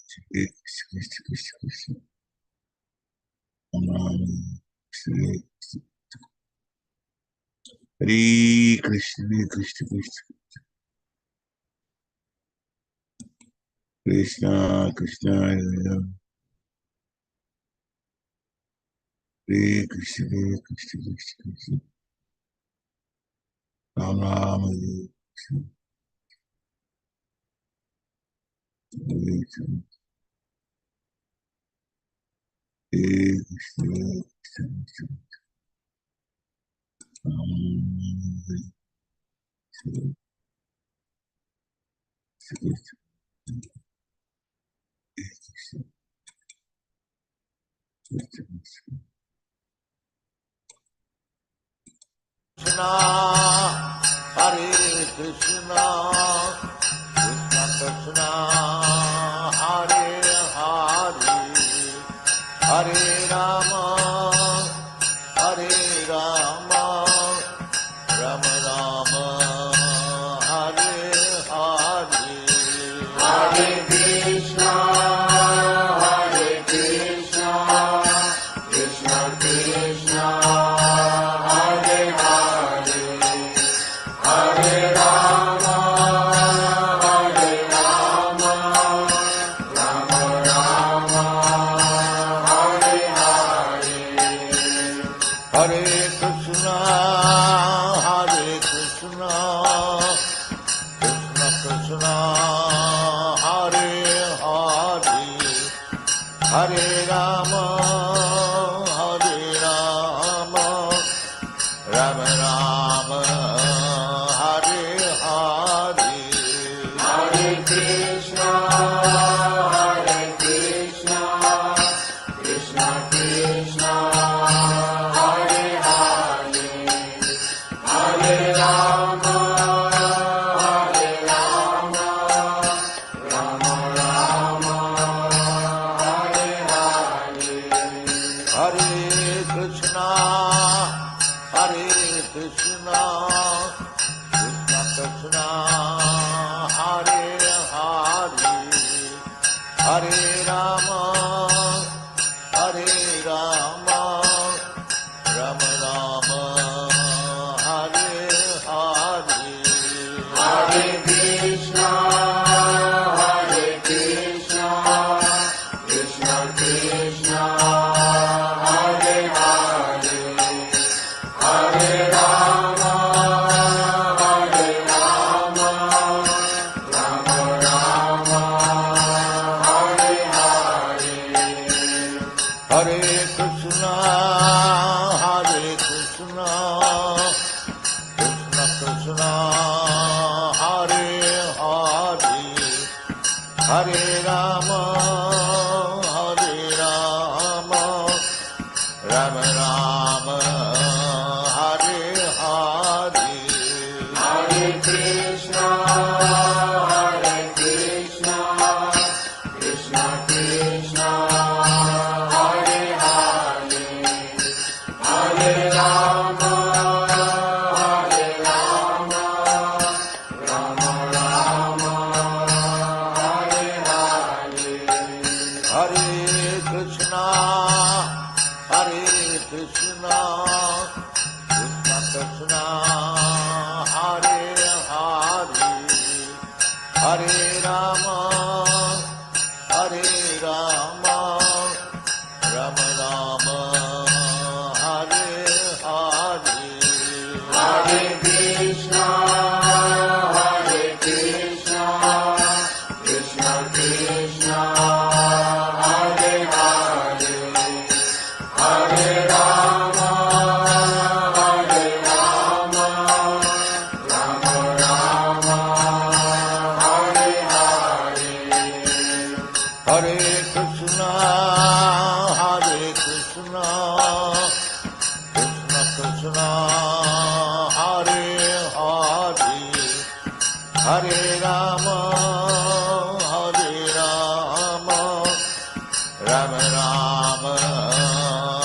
Hare Krishna, Hare Krishna, Krishna Krishna, Hare Krishna, Hare Krishna, Krishna Ram Ram, Hare Krishna, Hare Krishna, Hare Krishna, Ram Hare Krishna, Krishna, Hare Krishna, Krishna Krishna, Hare Hare, Hare Rama, Hare Rama, Rama Rama, Hare Hare, Hare Krishna, Hare Krishna, Krishna Krishna, Hare Hare, Hare Rama, Hare Rama, Rama Rama, Hare Hare, Hare Krishna, Hare Krishna, Krishna Krishna, Hare Hare, Hare Rama, Hare Rama, Rama Rama, Hare Hare, Hare Krishna, Hare Krishna, Krishna Krishna, Hare Hare, Hare Rama, Hare Rama, Rama Rama, Hare Hare, Hare Krishna, Hare Krishna, Krishna Krishna, Hare Hare, Hare Rama, Hare Rama, Rama Rama, Hare Hare, Hare Krishna, Hare Krishna, Krishna Krishna, Hare Hare, Hare Rama, Hare Rama, Rama Rama, Hare Hare, Hare Krishna, Hare Krishna, Krishna Krishna, Hare Hare, Hare Rama, Hare Rama, Rama Rama, Hare Hare, Hare Krishna, Hare Krishna, Krishna Krishna, Hare Hare, Hare Rama, Hare Rama, Rama Rama, Hare Hare, Hare Krishna, Hare Krishna, Krishna Krishna, Hare Hare, Hare Rama, Hare Rama, Rama Rama, Hare Hare, Hare Krishna, Hare Krishna, Krishna Krishna, Hare Hare, Hare Rama, Hare Rama, Rama Rama, Hare Hare, Hare Krishna, Hare Krishna, Krishna Krishna, Hare Hare, Hare Rama, Hare Rama, Rama Rama,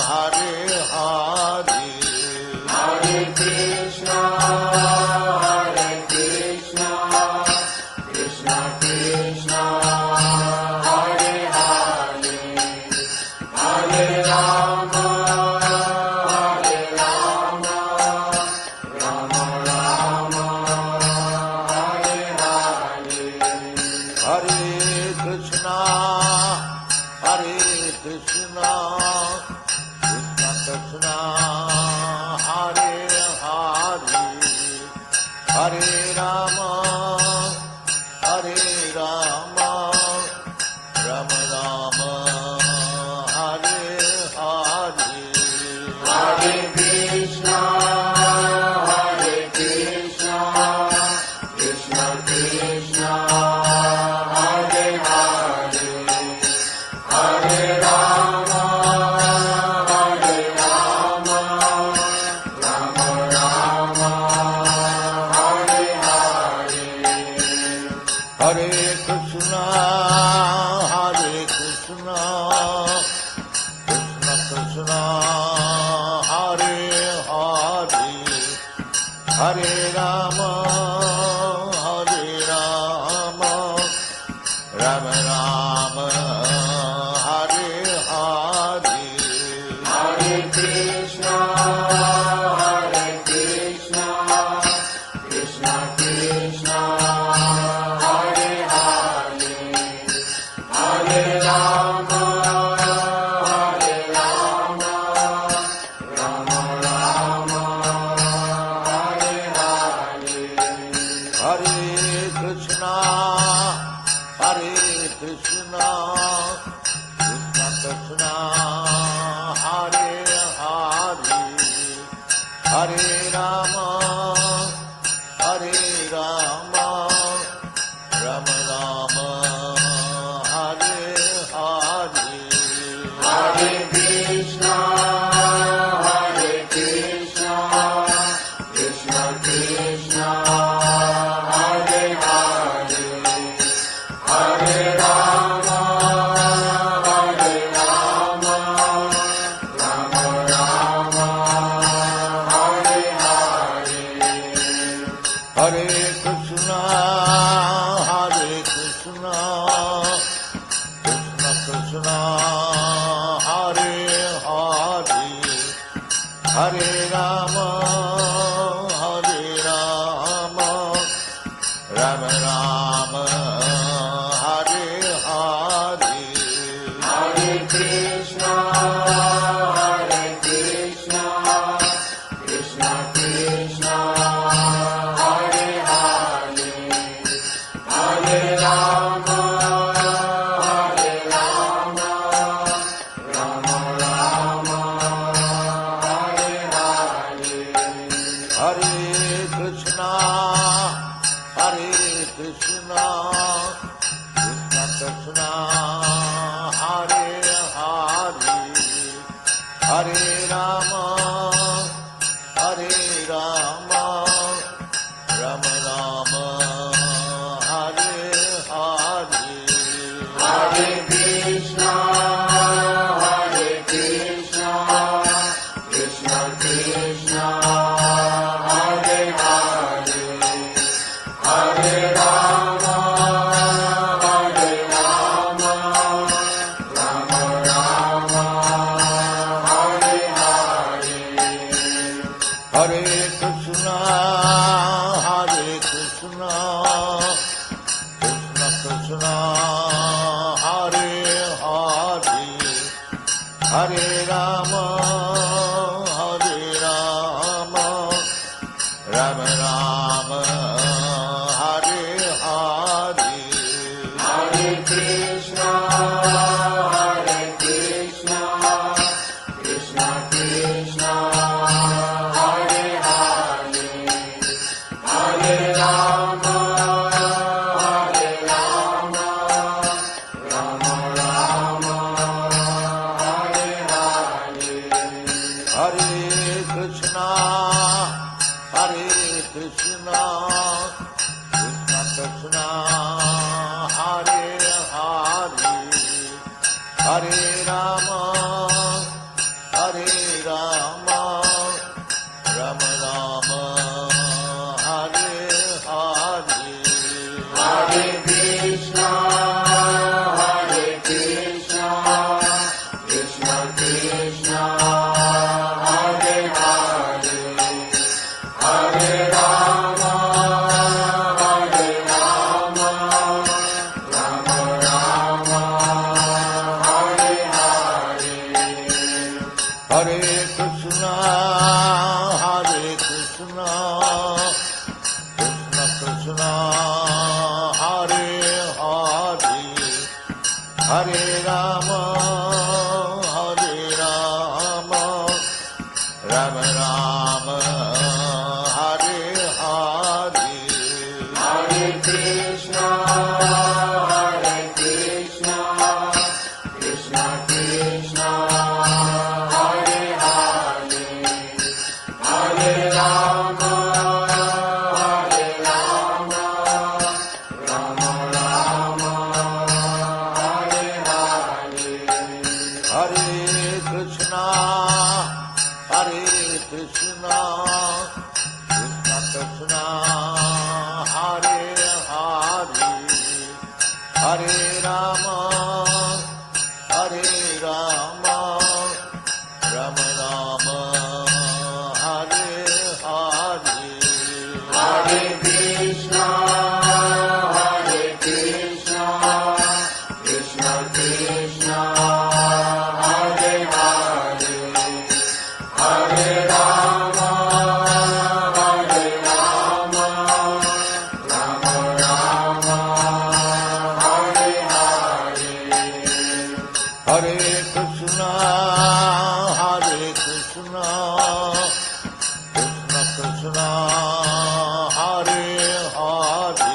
Hare Hare, Hare Krishna, Hare Krishna, Krishna Krishna, Hare Krishna, Hare Krishna, Krishna Krishna, Hare Hare, Hare Rama, Hare Rama, Rama Rama, Hare Hare, Hare Krishna, Hare Krishna, Krishna Krishna, Hare Hare, Hare Rama, Hare Rama, Rama Rama, Hare Hare, Hare Krishna, Hare Krishna, Krishna Krishna, Hare Hare, Hare Rama, Hare Rama, Rama Rama, Hare Hare, Hare Krishna, Hare Krishna, Krishna Krishna, Hare Hare, Hare Rama, Hare Rama, Rama Rama, Hare Hare, Hare Krishna, Hare Krishna, Krishna Krishna, Hare Hare, Hare Rama, Hare Rama, Rama Rama, Hare Hare, Hare Krishna, Hare Krishna, Krishna Krishna, Hare Hare, Hare Rama, Hare Rama, Rama Rama, Hare Hare, Hare Krishna, Hare Krishna, Krishna Krishna, Hare Hare, Hare Rama, Hare Rama, Rama Rama, Hare Hare, Hare Krishna, Hare Krishna, Krishna Krishna, Hare Hare, Hare Rama, Hare Rama, Rama Rama, Hare Hare, Hare Krishna, Hare Krishna, Krishna Krishna, Hare Hare, Hare Rama, Hare Rama, Rama Rama, Hare Hare, Hare Krishna, Hare Krishna, Krishna Krishna, Hare Hare, Hare Rama, Hare Rama, Rama Rama, Hare Hare, Hare Krishna, Hare Krishna, Krishna Krishna, Hare Hare, Hare Rama, Hare Rama, Rama Rama, Hare Hare, Hare Krishna, Hare Krishna, Krishna Krishna, Hare Hare, Hare Rama, Hare Rama, Rama Rama, Hare Hare, Hare Krishna, Hare Krishna, Krishna Krishna, Hare Hare, Hare Rama, Hare Rama, Rama Rama, Hare Hare, Hare Krishna, Hare Krishna, Krishna Krishna, Hare Hare, Hare Rama, Hare Rama, Rama Rama, Hare Rama, Hare Rama, Rama Rama, Hare Hare, Hare Krishna, Krishna Krishna, Hare Hare, Hare Rama, Hare Rama, Rama Rama, Hare Hare, Hare Krishna, Hare Krishna, Krishna Krishna, Hare Hare, Hare Rama, Hare Rama, Rama Rama, Hare Hare, Hare Krishna, Krishna Krishna, Hare Hare, Hare Rama, Hare Rama, Rama Rama, Hare Hare, Hare Krishna, Krishna Krishna, Hare Hare,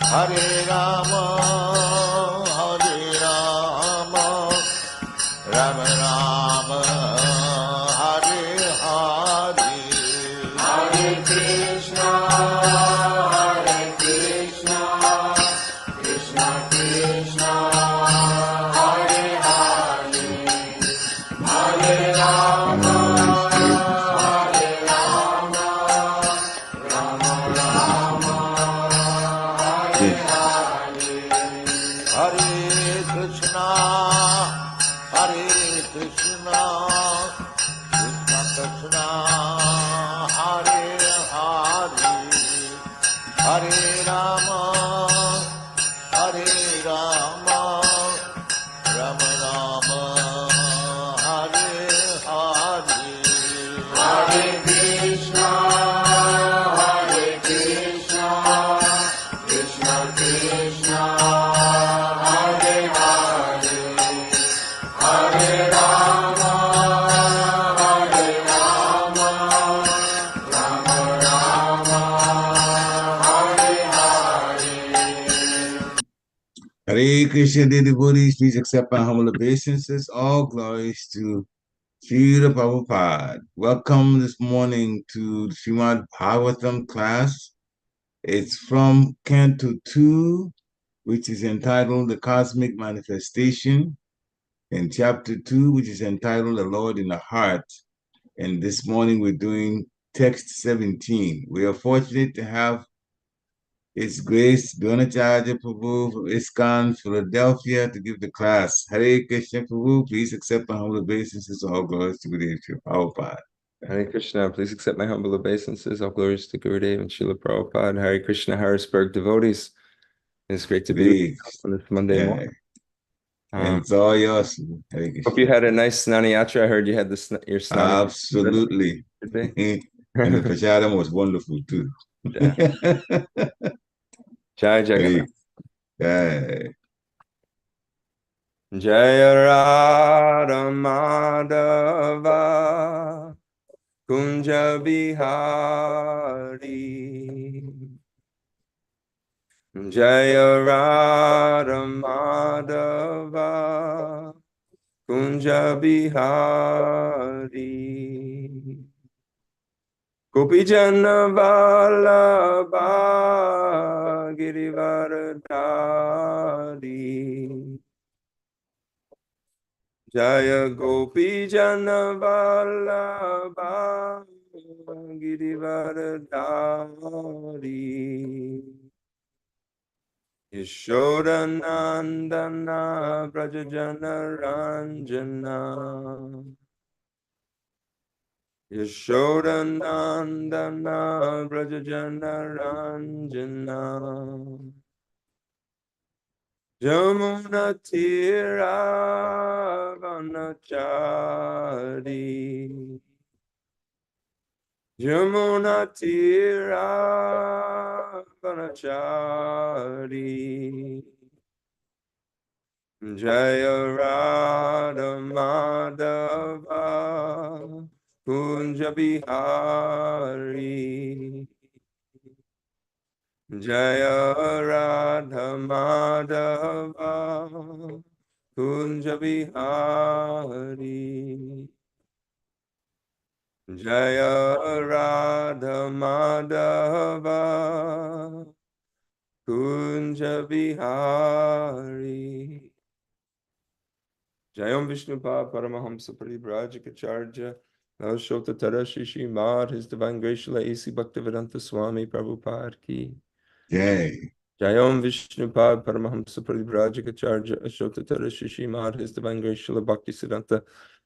Hare Rama, Hare Rama, Rama Rama, Hare Hare, Hare Krishna, Krishna Krishna, Hare Hare, Hare Rama, Hare Rama, Rama Rama, Hare Hare, Hare Krishna, Krishna Krishna, Hare Hare, Hare Rama, Hare Rama, Rama Rama, Hare Hare, Hare Krishna, Krishna Krishna, Hare Hare, Hare Rama, Hare Rama, Rama Rama, Hare Hare. Hare Krishna, dear devotees, please accept my humble obeisances. All glories to Srila Prabhupada. Welcome this morning to Srimad Bhagavatam class. It's from Canto 2, which is entitled The Cosmic Manifestation, and Chapter 2, which is entitled The Lord in the Heart. And this morning we're doing text 17. We are fortunate to have His Grace Dronacarya Prabhu from ISKCON, Philadelphia, to give the class. Hare Krishna Prabhu, please accept my humble obeisances. All glories to Gurudev Srila Prabhupada. Hare Krishna, please accept my humble obeisances. All glories to Gurudev and Srila Prabhupada. Hare Krishna, Harrisburg devotees. It's great to be with you on this Monday morning. And it's all yours. Hare Krishna. Hope you had a nice Snani Yatra. I heard you had your Snani. Absolutely. Today. And the prasadam was wonderful too. Yeah. Jai Jagannath. Jai. Jaya Radha Madhava Kunja Bihari. Jaya Radha Madhava Kunja Bihari. Gopijana Vallabha Girivardhari. Jaya Gopijana Vallabha Girivardhari. Yashodanandana Brajajana Ranjana. Yashodanandana Brajajana Ranjana. Jamuna Tira Vanachari. Jamuna Tira Vanachari. Jaya Radha Madhava Kunja Bihari. Jaya Radha Madhava Kunja Bihari. Jaya Radha Madhava Kunja Bihari. Jayam Vishnupad Paramahamsa Parivrajikacharya Shota Tara Shishi Mad His Divine Grace Shila A.C. Bhaktivedanta Swami Prabhupada Ki. Jai. Jayam Vishnupad Paramahamsa Parivrajikacharya Ashota Tara Shishi Mad His Divine Grace Shila Bhaktisiddhanta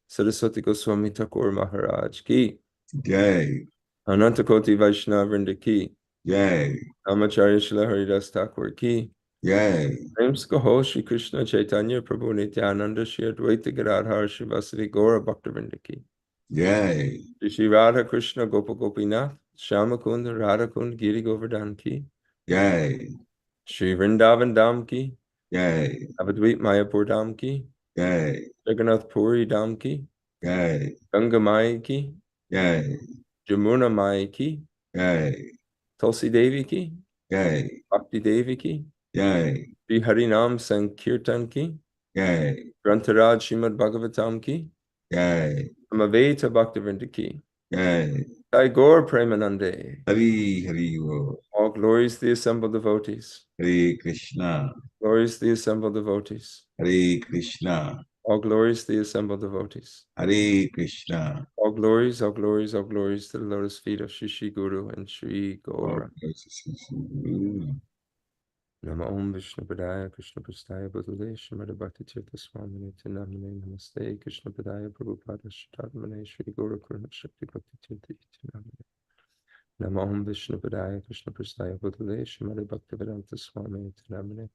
Saraswati Goswami Thakur Maharaj Ki. Jai. Anantakoti Vaishnava Vrinda Ki. Jai. Amacharya Shila Haridas Thakur Ki. Jai. Names Kaho Shri Krishna Chaitanya Prabhu Nityananda Shri Advaita Gadadhar Shri Vasari Gaura Bhaktivinoda Ki. Jai. Shri Radha Krishna Gopa Gopinath Shyamakund Radha Kund Giri Govardhan Ki. Jai. Shri Vrindavan Dham Ki. Jai. Avadvip Mayapur Dham Ki. Jai. Jagannath Puri Dham Ki. Jai. Ganga Mai Ki. Jai. Jamuna Mai Ki. Jai. Tulsi Devi Ki. Jai. Bhakti Devi Ki. Jai. Shri Harinam Sankirtan Ki. Jai. Grantaraj Srimad Bhagavatam Ki. Jai. Amaveta Bhaktivinoda Ki. Jai. Jai Gaur Premanande. Hari Hari Wo. All glories to the assembled devotees. Hare Krishna. Glories to the assembled devotees. Hare Krishna. All glories to the assembled devotees. Hare Krishna. All glories, all glories, all glories to the lotus feet of Shri Guru and Shri All Gaura. praises to you. Nama Om Vishnu Padaya Krishna Prastaya Bhutale Shrimad Bhakti Tirtha Swamini Tinamane Namaste Krishna Padaya Prabhupada Shratmane Shri Gaura Kurna Shakti Bhakti Tirtha Tinamane Nama Om Vishnu Padaya Krishna Prastaya Bhutale Shrimad Bhakti Vedanta Swamini Tinamane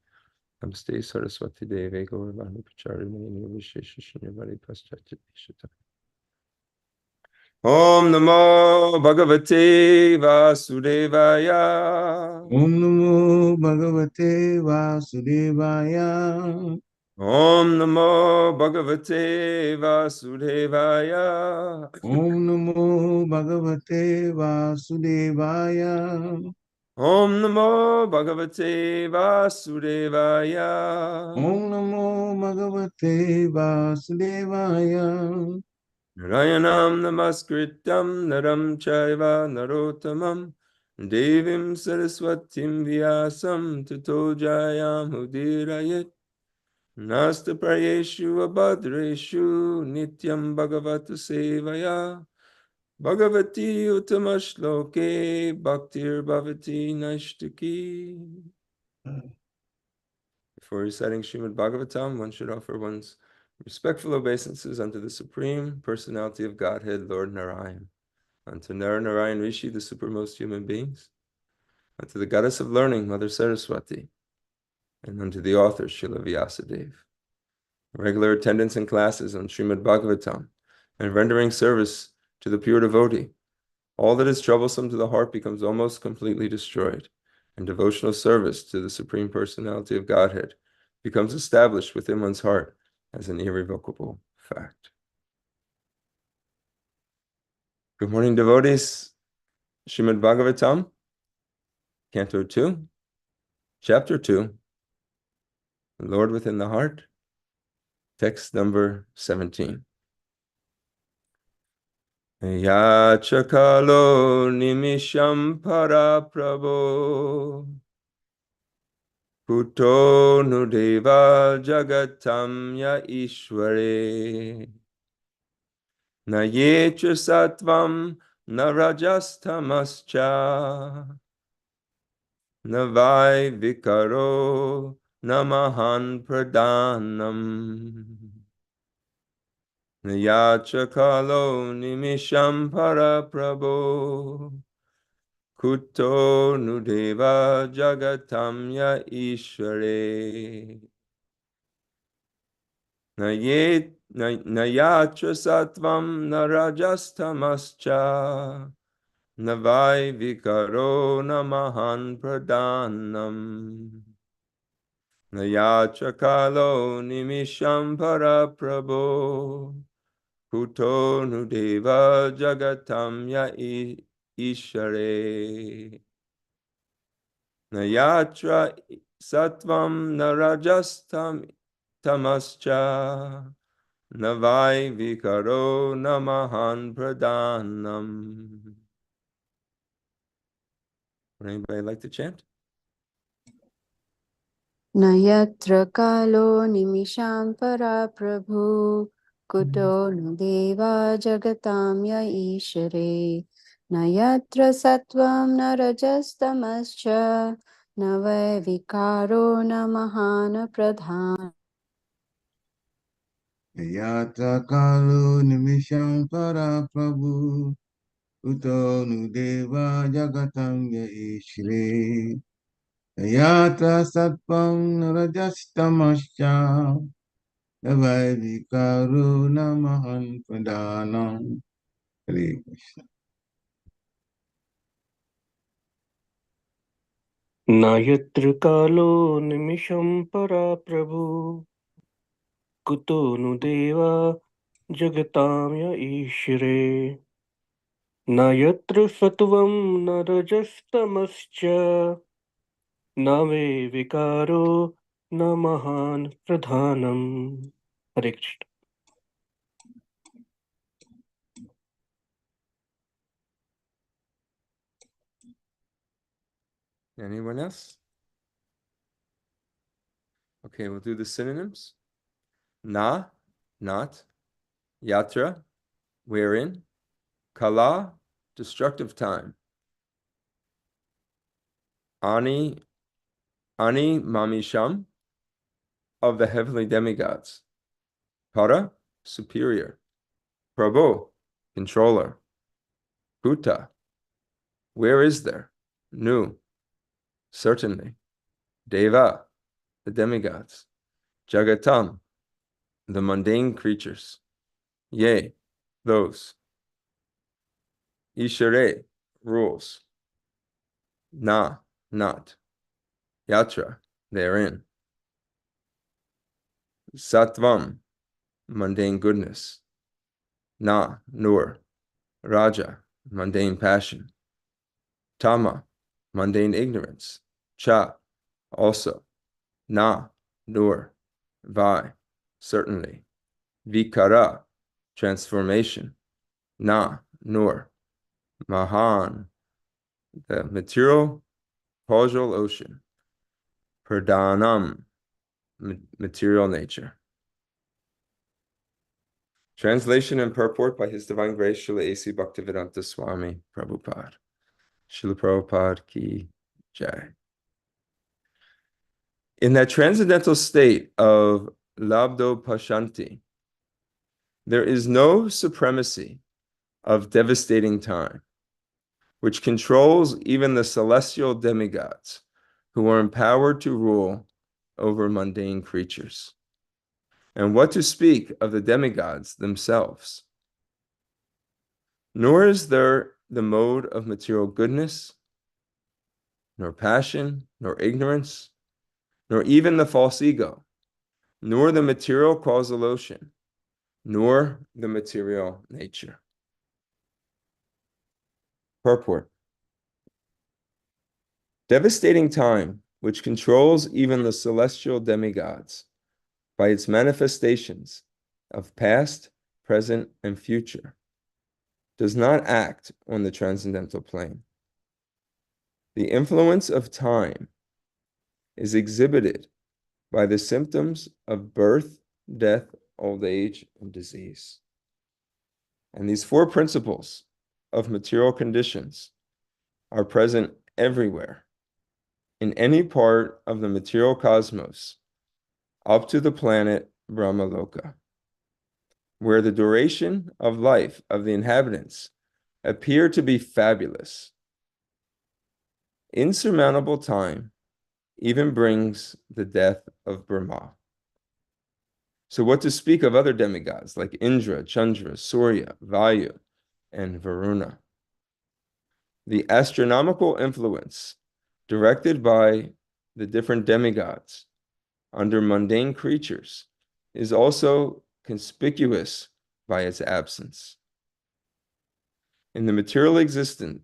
Namaste Saraswati Deve Gauravani Pacharini Nirvishesha Shinyavari Paschatya Deshata. Om Namo Bhagavate Vasudevaya. Om Namo Bhagavate Vasudevaya. Om Namo Bhagavate Vasudevaya. Om Namo Bhagavate Vasudevaya. Om Namo Bhagavate Vasudevaya. Om Namo Bhagavate Vasudevaya. Narayanam Namaskritam Naram Chaiva Narottamam Devim Saraswatim Vyasam Tato Jayam Udirayet Nasta Prayeshu Abhadreshu Nityam Bhagavata Sevaya Bhagavati Utamashloke Bhaktir Bhavati Naishtaki. Before reciting Srimad Bhagavatam, one should offer one's respectful obeisances unto the Supreme Personality of Godhead, Lord Narayan, unto Narayan Rishi, the supermost human beings, unto the Goddess of Learning, Mother Saraswati, and unto the author, Srila Vyasadeva. Regular attendance in classes on Srimad Bhagavatam, and rendering service to the pure devotee. All that is troublesome to the heart becomes almost completely destroyed, and devotional service to the Supreme Personality of Godhead becomes established within one's heart as an irrevocable fact. Good morning, devotees. Srimad Bhagavatam, Canto 2, Chapter 2, The Lord Within the Heart, text number 17. Yachakalo nimisham para prabho Puto nudeva jagatam ya ishware Nayecha satvam narajastamascha Navai vikaro namahan pradhanam Nayachakalo nimisham para prabho Kuto nudeva jagatam ya ishare Nayatra satvam narajastamascha Navai vikaro namahan pradhanam. Nayatra kalo nimisham para prabho kuto nudeva jagatam ya ishare. Nayatra sattvam narajastam tamascha navai vikaro namahan pradhanam. Would anybody like to chant? न यत्र कालो निमिषां परा प्रभु कुतो नु देवा जगतां य ईश्वरे न यत्र सत्त्वं न रजस्तमश्च न वै विकारो न महान् प्रधान Yata kalu nimisham para prabhu Uto nudeva jagatam ya ishre Yata satpam narajastamascha Navai vikaru namahan pradhanam. Hare Krishna. नायत्र कालो निमिषं परा प्रभु कुतो नु देवा जगतां य ईश्वरे न यत्र सत्त्वं न रजस्तमश्च न वे विकारो न महान् प्रधानम् हरे Krishna Anyone else? Okay, we'll do the synonyms. Na, not. Yatra, wherein. Kala, destructive time. Ani Mamisham, of the heavenly demigods. Para, superior. Prabhu, controller. Bhuta, where is there? Nu, certainly. Deva, the demigods. Jagatam, the mundane creatures. Ye, those. Ishare, rules. Na, not. Yatra, therein. Sattvam, mundane goodness. Na, nur. Raja, mundane passion. Tama, mundane ignorance. Cha, also. Na, nur. Vai, certainly. Vikara, transformation. Na, nur. Mahan, the material causal ocean. Pradhanam, material nature. Translation and purport by His Divine Grace Srila A.C. Bhaktivedanta Swami Prabhupada. Srila Prabhupada ki jai. In that transcendental state of labdo pashanti, there is no supremacy of devastating time, which controls even the celestial demigods who are empowered to rule over mundane creatures. And what to speak of the demigods themselves? Nor is there the mode of material goodness, nor passion, nor ignorance, nor even the false ego, nor the material causal ocean, nor the material nature. Purport. Devastating time, which controls even the celestial demigods by its manifestations of past, present, and future, does not act on the transcendental plane. The influence of time is exhibited by the symptoms of birth, death, old age, and disease. And these four principles of material conditions are present everywhere, in any part of the material cosmos, up to the planet Brahmaloka, where the duration of life of the inhabitants appear to be fabulous. Insurmountable time even brings the death of Brahma. So what to speak of other demigods like Indra, Chandra, Surya, Vayu, and Varuna? The astronomical influence directed by the different demigods under mundane creatures is also conspicuous by its absence. In material existence,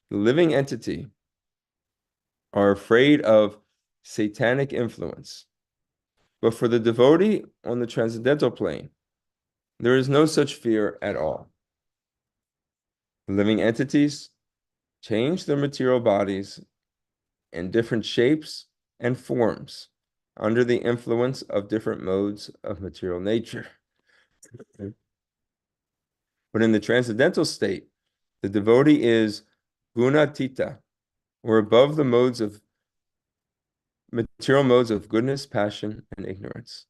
the living entity are afraid of satanic influence. But for the devotee on the transcendental plane, there is no such fear at all. The living entities change their material bodies in different shapes and forms under the influence of different modes of material nature. But in the transcendental state, the devotee is gunatita, or above the material modes of goodness, passion, and ignorance.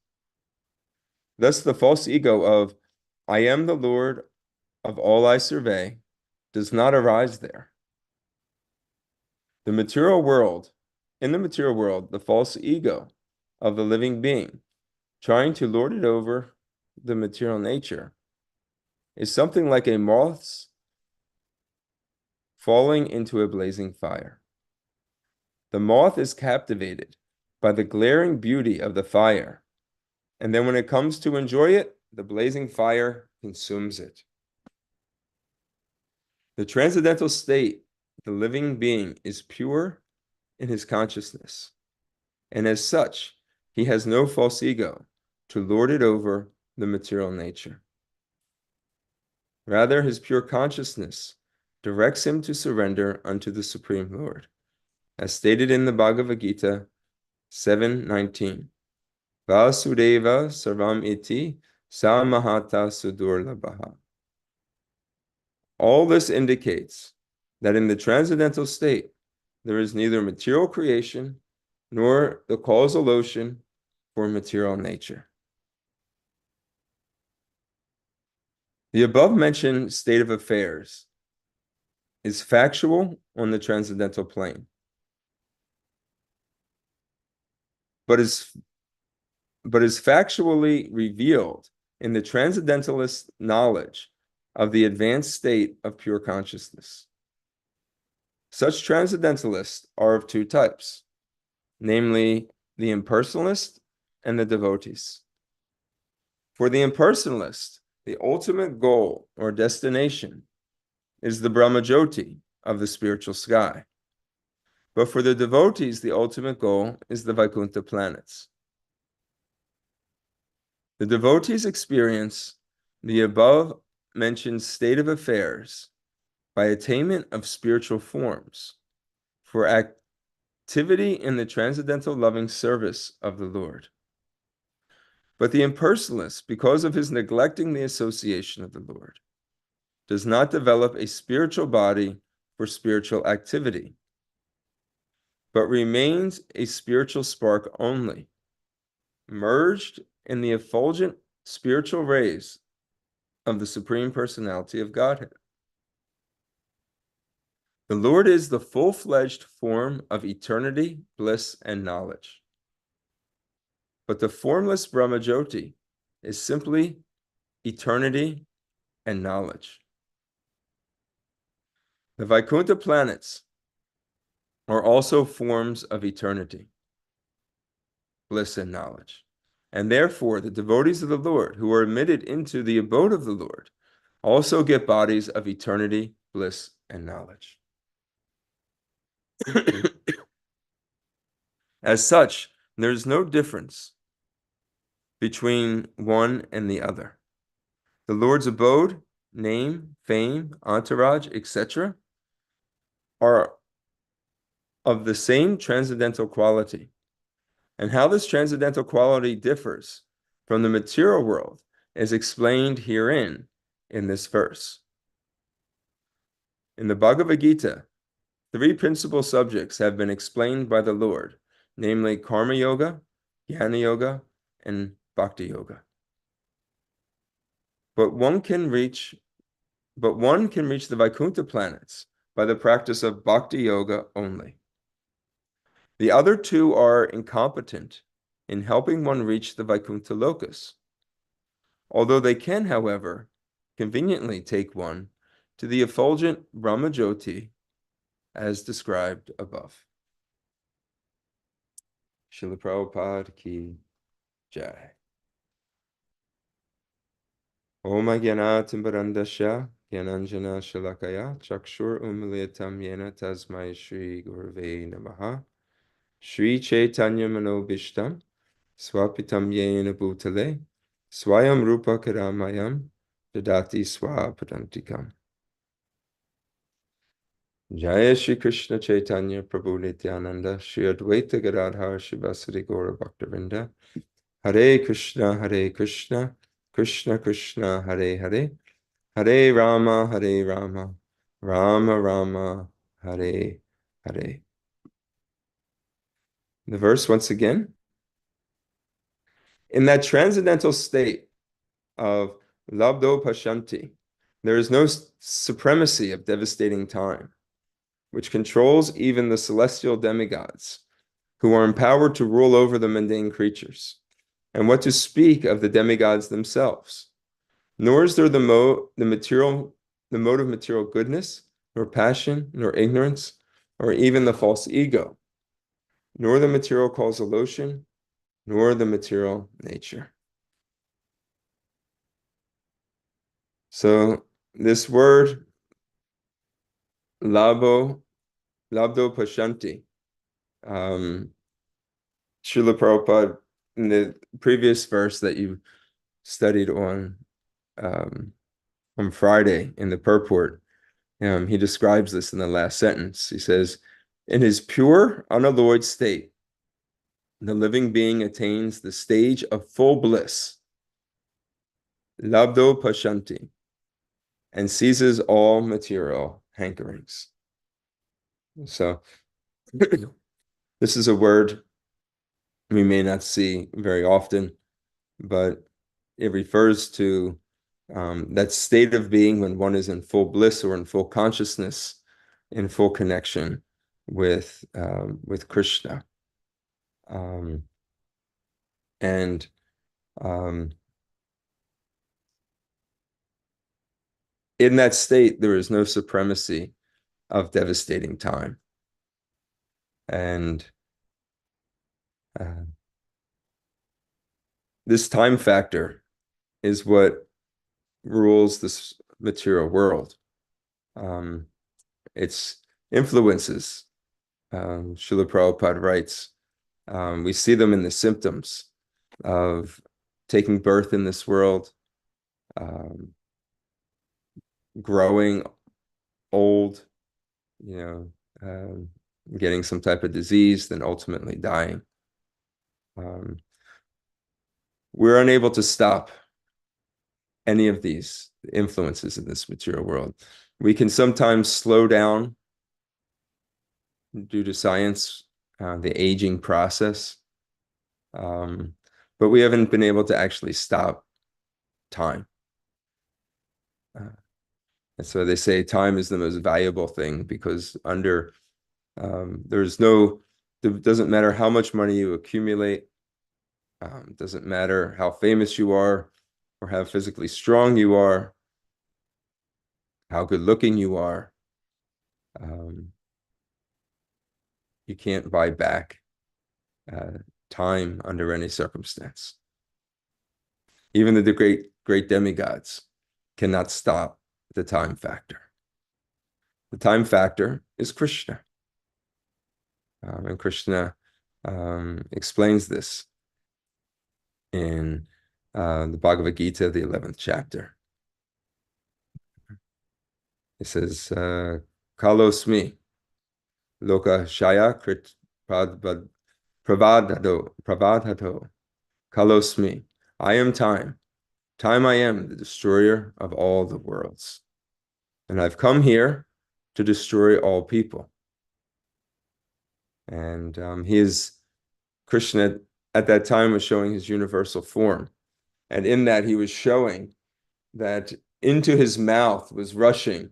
Thus, the false ego of I am the Lord of all I survey does not arise there. In the material world, the false ego of the living being, trying to lord it over the material nature, is something like a moth's falling into a blazing fire. The moth is captivated by the glaring beauty of the fire, and then when it comes to enjoy it, the blazing fire consumes it. The transcendental state, the living being, is pure in his consciousness, and as such, he has no false ego to lord it over the material nature. Rather, his pure consciousness directs him to surrender unto the Supreme Lord, as stated in the Bhagavad Gita 7:19. Vasudeva sarvam iti samahata sudurlabhaha. All this indicates that in the transcendental state, there is neither material creation nor the causal ocean for material nature. The above-mentioned state of affairs is factual on the transcendental plane, but is factually revealed in the transcendentalist knowledge of the advanced state of pure consciousness. Such transcendentalists are of two types, namely the impersonalist and the devotees. For the impersonalist, the ultimate goal or destination is the Brahmajyoti of the spiritual sky. But for the devotees, the ultimate goal is the Vaikuntha planets. The devotees experience the above-mentioned state of affairs by attainment of spiritual forms for activity in the transcendental loving service of the Lord. But the impersonalist, because of his neglecting the association of the Lord, does not develop a spiritual body for spiritual activity, but remains a spiritual spark only, merged in the effulgent spiritual rays of the Supreme Personality of Godhead. The Lord is the full-fledged form of eternity, bliss, and knowledge. But the formless Brahmajyoti is simply eternity and knowledge. The Vaikuntha planets are also forms of eternity, bliss, and knowledge. And therefore, the devotees of the Lord who are admitted into the abode of the Lord also get bodies of eternity, bliss, and knowledge. As such, there is no difference between one and the other. The Lord's abode, name, fame, entourage, etc., are of the same transcendental quality. And how this transcendental quality differs from the material world is explained herein in this verse. In the Bhagavad Gita, 3 principal subjects have been explained by the Lord, namely Karma Yoga, Jnana Yoga, and Bhakti Yoga. But one can reach the Vaikuntha planets by the practice of Bhakti Yoga only. The other 2 are incompetent in helping one reach the Vaikuntha locus, although they can, however, conveniently take one to the effulgent Brahmajyoti as described above. Srila Prabhupada ki jai. Om Jnanatimbarandasya Jnananjana Shalakaya Chakshur Umilitam Yena Tasmai Shri Gurve Namaha Shri Chaitanya Manobishtam Swapitam Yena Bhutale Swayam Rupa Karamayam Dadati Swapadantikam. Jaya Shri Krishna Chaitanya Prabhu Nityananda Shri Advaita Gadadhar Shivasari Gaura Bhaktavinda Hare Krishna Krishna Krishna Hare Hare Hare Rama Rama Rama Hare Hare. The verse once again. In that transcendental state of labdo pashanti, there is no supremacy of devastating time, which controls even the celestial demigods, who are empowered to rule over the mundane creatures. And what to speak of the demigods themselves? Nor is there the mode of material goodness, nor passion, nor ignorance, or even the false ego, nor the material causal lotion, nor the material nature. So this word, labdo pashanti, Srila Prabhupada, in the previous verse that you studied on Friday in the purport, he describes this in the last sentence. He says, in his pure, unalloyed state, the living being attains the stage of full bliss, labdo pashanti, and seizes all material hankerings. So this is a word we may not see very often, but it refers to that state of being when one is in full bliss or in full consciousness, in full connection with Krishna. And in that state, there is no supremacy of devastating time. And this time factor is what rules this material world. Its influences, Srila Prabhupada writes, we see them in the symptoms of taking birth in this world, growing old, getting some type of disease, then ultimately dying. We're unable to stop any of these influences in this material world. We can sometimes slow down due to science, the aging process, but we haven't been able to actually stop time. And so they say time is the most valuable thing, because it doesn't matter how much money you accumulate, doesn't matter how famous you are or how physically strong you are, how good looking you are. You can't buy back time under any circumstance. Even the great demigods cannot stop the time factor. The time factor is Krishna. And Krishna explains this in the Bhagavad Gita, the 11th chapter. It says, Kalosmi, Loka Shaya Krit Pravadhato, Kalosmi, I am time. Time I am, the destroyer of all the worlds. And I've come here to destroy all people. And Krishna at that time was showing his universal form. And in that he was showing that into his mouth was rushing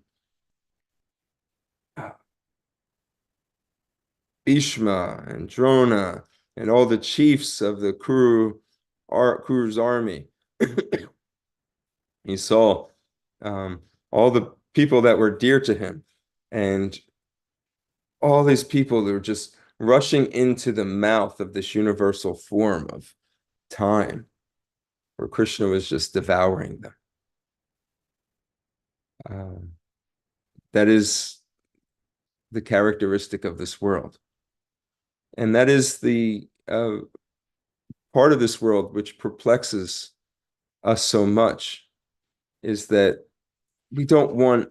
Bhishma and Drona and all the chiefs of the Kuru's army. He saw all the people that were dear to him, and all these people that were just rushing into the mouth of this universal form of time, where Krishna was just devouring them. That is the characteristic of this world. And that is the part of this world which perplexes us so much, is that we don't want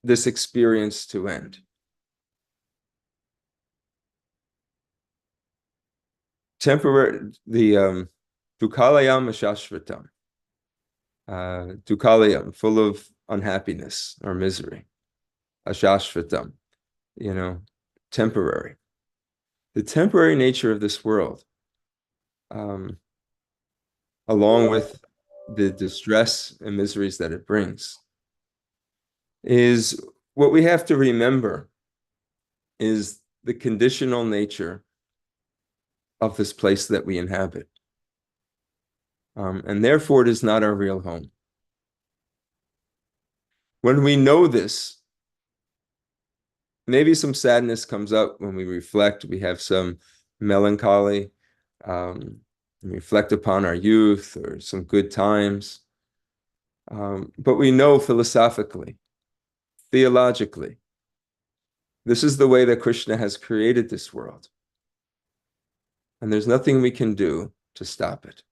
this experience to end. Temporary, the Dukkalayam Shashvatam, Dukkalayam, full of unhappiness or misery, Ashashvatam, temporary. The temporary nature of this world, along with the distress and miseries that it brings, is what we have to remember is the conditional nature of this place that we inhabit. And therefore, it is not our real home. When we know this, maybe some sadness comes up when we reflect. We have some melancholy, reflect upon our youth or some good times. But we know philosophically, theologically, this is the way that Krishna has created this world. And there's nothing we can do to stop it.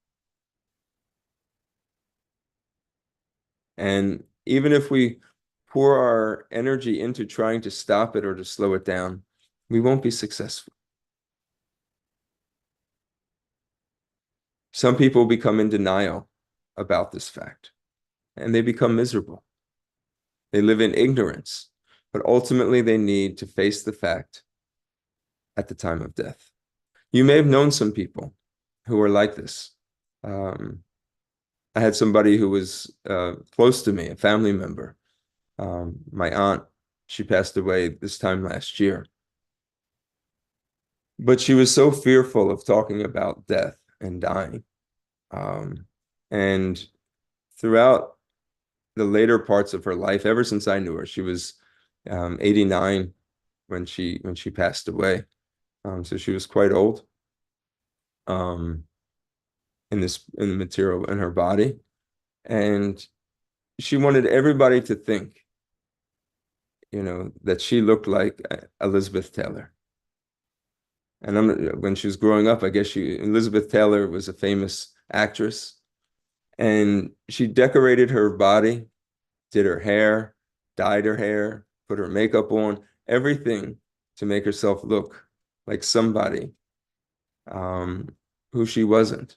And even if we pour our energy into trying to stop it or to slow it down, we won't be successful. Some people become in denial about this fact, and they become miserable. They live in ignorance, but ultimately they need to face the fact at the time of death. You may have known some people who are like this. I had somebody who was close to me, a family member. My aunt, she passed away this time last year. But she was so fearful of talking about death and dying. And throughout the later parts of her life, ever since I knew her, she was 89 when she passed away. So she was quite old in the material in her body. And she wanted everybody to think, that she looked like Elizabeth Taylor. And when she was growing up, I guess Elizabeth Taylor was a famous actress. And she decorated her body, did her hair, dyed her hair, put her makeup on, everything to make herself look like somebody who she wasn't.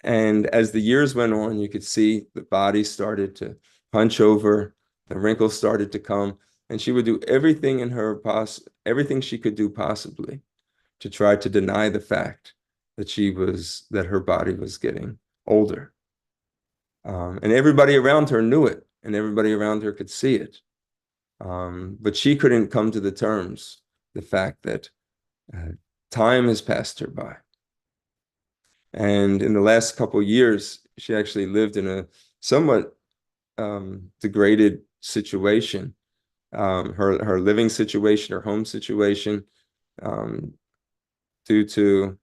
And as the years went on, you could see the body started to hunch over, the wrinkles started to come, and she would do everything everything she could do possibly to try to deny the fact that her body was getting older. And everybody around her knew it, and everybody around her could see it. But she couldn't come to the terms, the fact that time has passed her by. And in the last couple of years, she actually lived in a somewhat degraded situation. Her living situation, her home situation, due to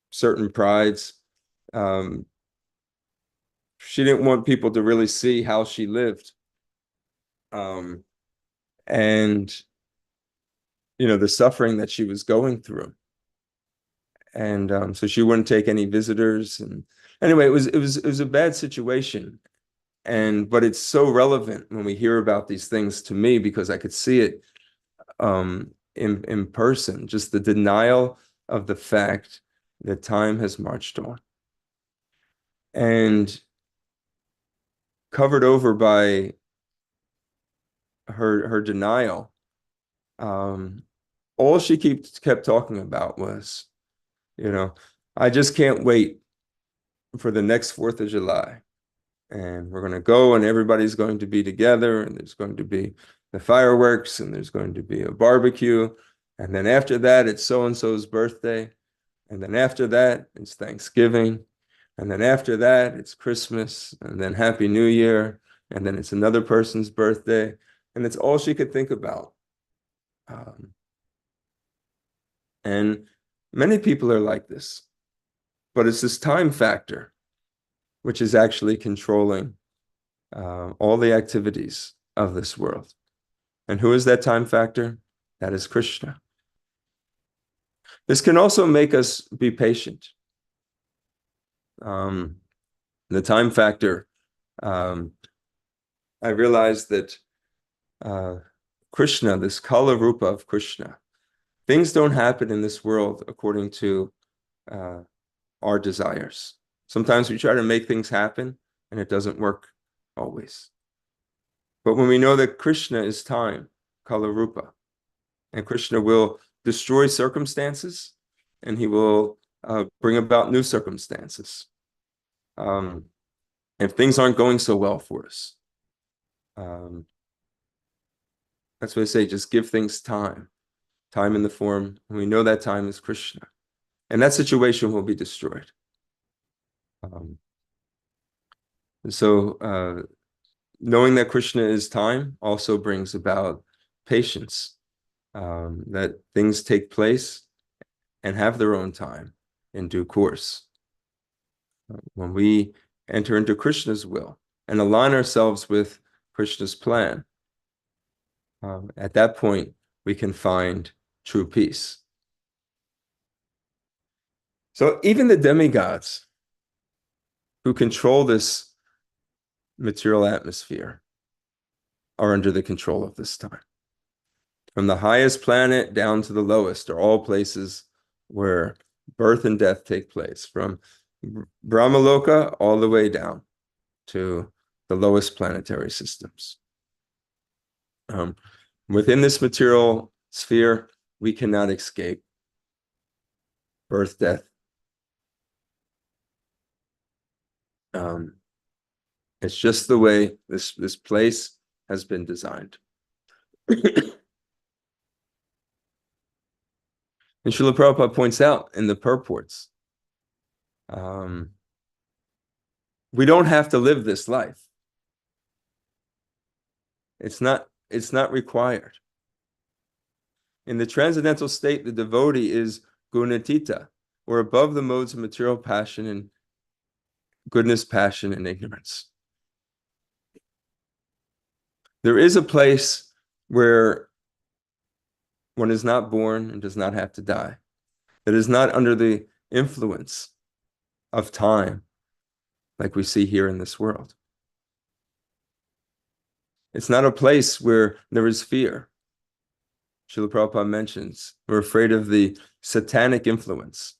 certain prides. She didn't want people to really see how she lived. And, the suffering that she was going through. And so she wouldn't take any visitors. And anyway, it was a bad situation. But it's so relevant when we hear about these things to me, because I could see it in person, just the denial of the fact that time has marched on. And covered over by her denial, all she kept talking about was, I just can't wait for the next 4th of July. And we're going to go, and everybody's going to be together, and there's going to be the fireworks, and there's going to be a barbecue. And then after that, it's so-and-so's birthday. And then after that, it's Thanksgiving. And then after that, it's Christmas, and then Happy New Year. And then it's another person's birthday. And it's all she could think about. And many people are like this, but it's this time factor which is actually controlling all the activities of this world. And who is that time factor? That is Krishna. This can also make us be patient. The time factor, I realized that Krishna, this Kala Rupa of Krishna, things don't happen in this world according to our desires. Sometimes we try to make things happen and it doesn't work always. But when we know that Krishna is time, Kala Rupa, and Krishna will destroy circumstances and he will bring about new circumstances. If things aren't going so well for us, that's what I say, just give things time in the form, and we know that time is Krishna. And that situation will be destroyed. And so knowing that Krishna is time also brings about patience, that things take place and have their own time in due course. When we enter into Krishna's will and align ourselves with Krishna's plan, at that point, we can find true peace. So even the demigods who control this material atmosphere are under the control of this time. From the highest planet down to the lowest are all places where birth and death take place, from Brahmaloka all the way down to the lowest planetary systems. Within this material sphere, we cannot escape birth, death. It's just the way this place has been designed. And Srila Prabhupada points out in the purports, we don't have to live this life. It's not required. In the transcendental state, the devotee is gunatita, or above the modes of material passion and goodness, passion, and ignorance. There is a place where one is not born and does not have to die, that is not under the influence of time like we see here in this world. It's not a place where there is fear. Srila Prabhupada mentions we're afraid of the satanic influence.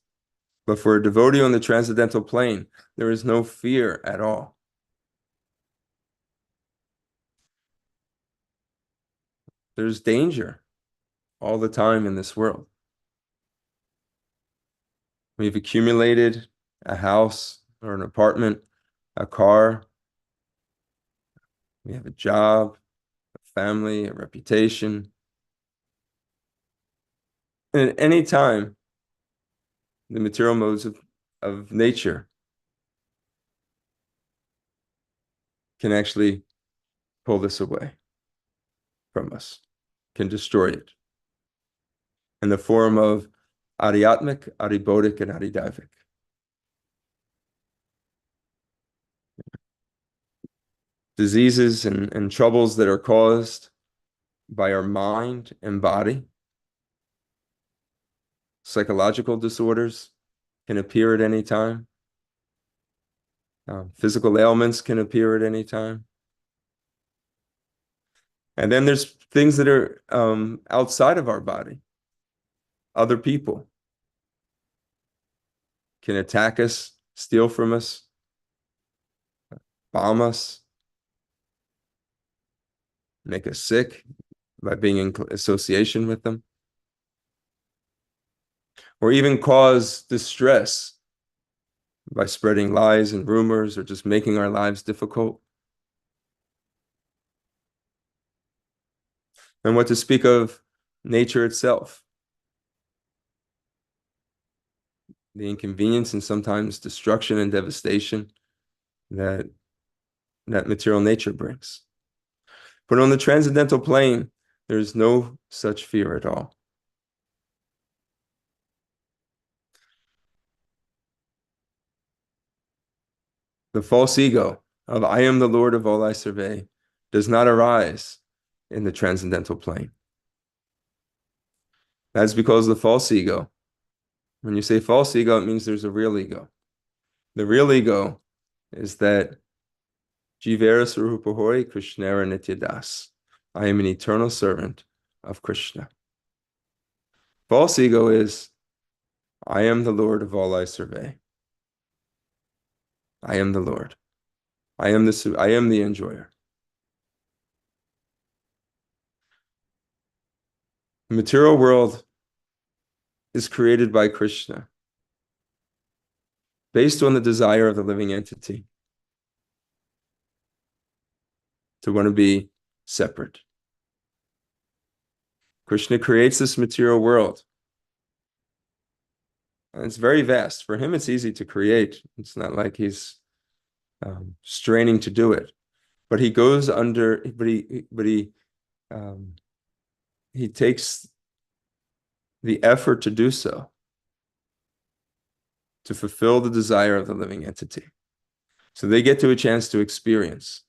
But for a devotee on the transcendental plane, there is no fear at all. There's danger all the time in this world. We've accumulated a house or an apartment, a car. We have a job, a family, a reputation. And at any time, the material modes of nature can actually pull this away from us, can destroy it in the form of Adhyatmic, Adhibodhic, and Adhidaivic. Diseases and troubles that are caused by our mind and body. Psychological disorders can appear at any time. Physical ailments can appear at any time. And then there's things that are outside of our body. Other people can attack us, steal from us, bomb us, make us sick by being in association with them, or even cause distress by spreading lies and rumors or just making our lives difficult. And what to speak of nature itself. The inconvenience and sometimes destruction and devastation that material nature brings. But on the transcendental plane, there is no such fear at all. The false ego of I am the Lord of all I survey does not arise in the transcendental plane. That's because the false ego, when you say false ego, it means there's a real ego. The real ego is that Jivera Sarupahori Krishnara Nityadas. I am an eternal servant of Krishna. False ego is I am the Lord of all I survey. I am the Lord. I am the enjoyer. The material world is created by Krishna based on the desire of the living entity to want to be separate. Krishna creates this material world. And it's very vast. For him, it's easy to create. It's not like he's straining to do it. But he goes under, he takes the effort to do so, to fulfill the desire of the living entity. So they get to a chance to experience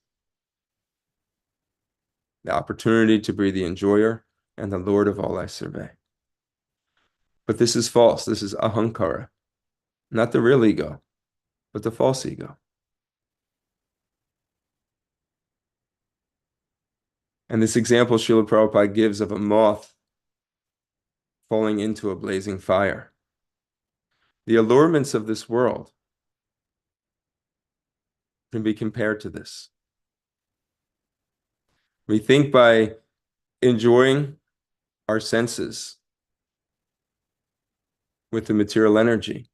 the opportunity to be the enjoyer and the Lord of all I survey. But this is false. This is ahankara, not the real ego, but the false ego. And this example Srila Prabhupada gives of a moth falling into a blazing fire. The allurements of this world can be compared to this. We think by enjoying our senses with the material energy,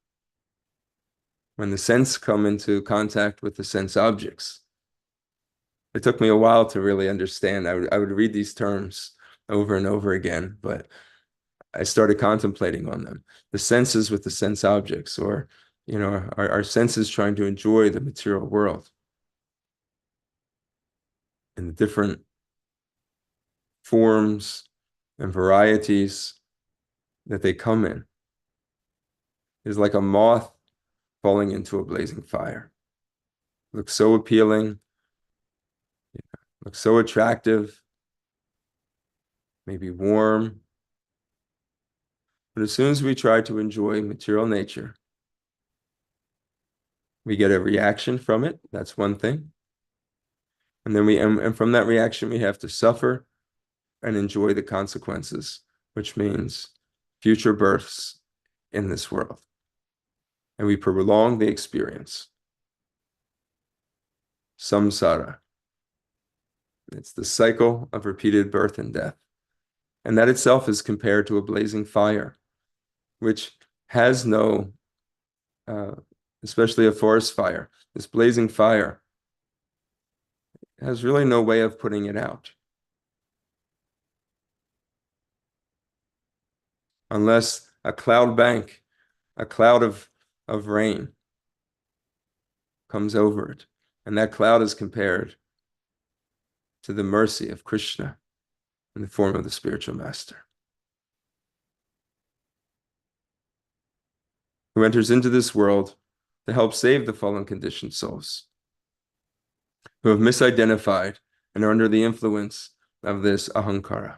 when the sense come into contact with the sense objects. It took me a while to really understand. I would read these terms over and over again, but I started contemplating on them. The senses with the sense objects, or our senses trying to enjoy the material world in the different forms and varieties that they come in. Is like a moth falling into a blazing fire. Looks so appealing, looks so attractive, maybe warm. But as soon as we try to enjoy material nature, we get a reaction from it. That's one thing. And then and from that reaction, we have to suffer and enjoy the consequences, which means future births in this world. And we prolong the experience. Samsara. It's the cycle of repeated birth and death. And that itself is compared to a blazing fire, which has no, especially a forest fire, this blazing fire has really no way of putting it out. Unless a cloud bank, a cloud of rain comes over it. And that cloud is compared to the mercy of Krishna in the form of the spiritual master, who enters into this world to help save the fallen conditioned souls, who have misidentified and are under the influence of this ahankara,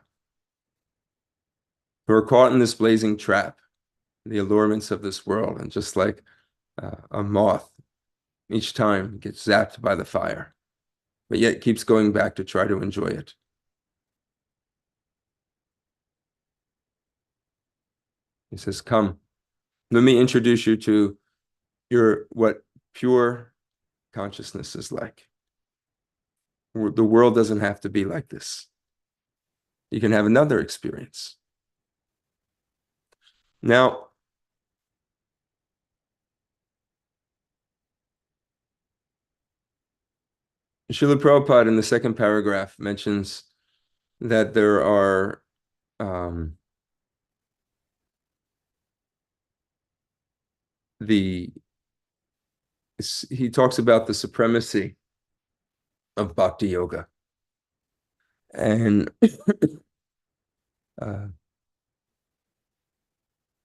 who are caught in this blazing trap, the allurements of this world, and just like a moth, each time gets zapped by the fire, but yet keeps going back to try to enjoy it. He says, come, let me introduce you to what pure consciousness is like. The world doesn't have to be like this. You can have another experience. Now, Srila Prabhupada in the second paragraph mentions that there are he talks about the supremacy of bhakti yoga. And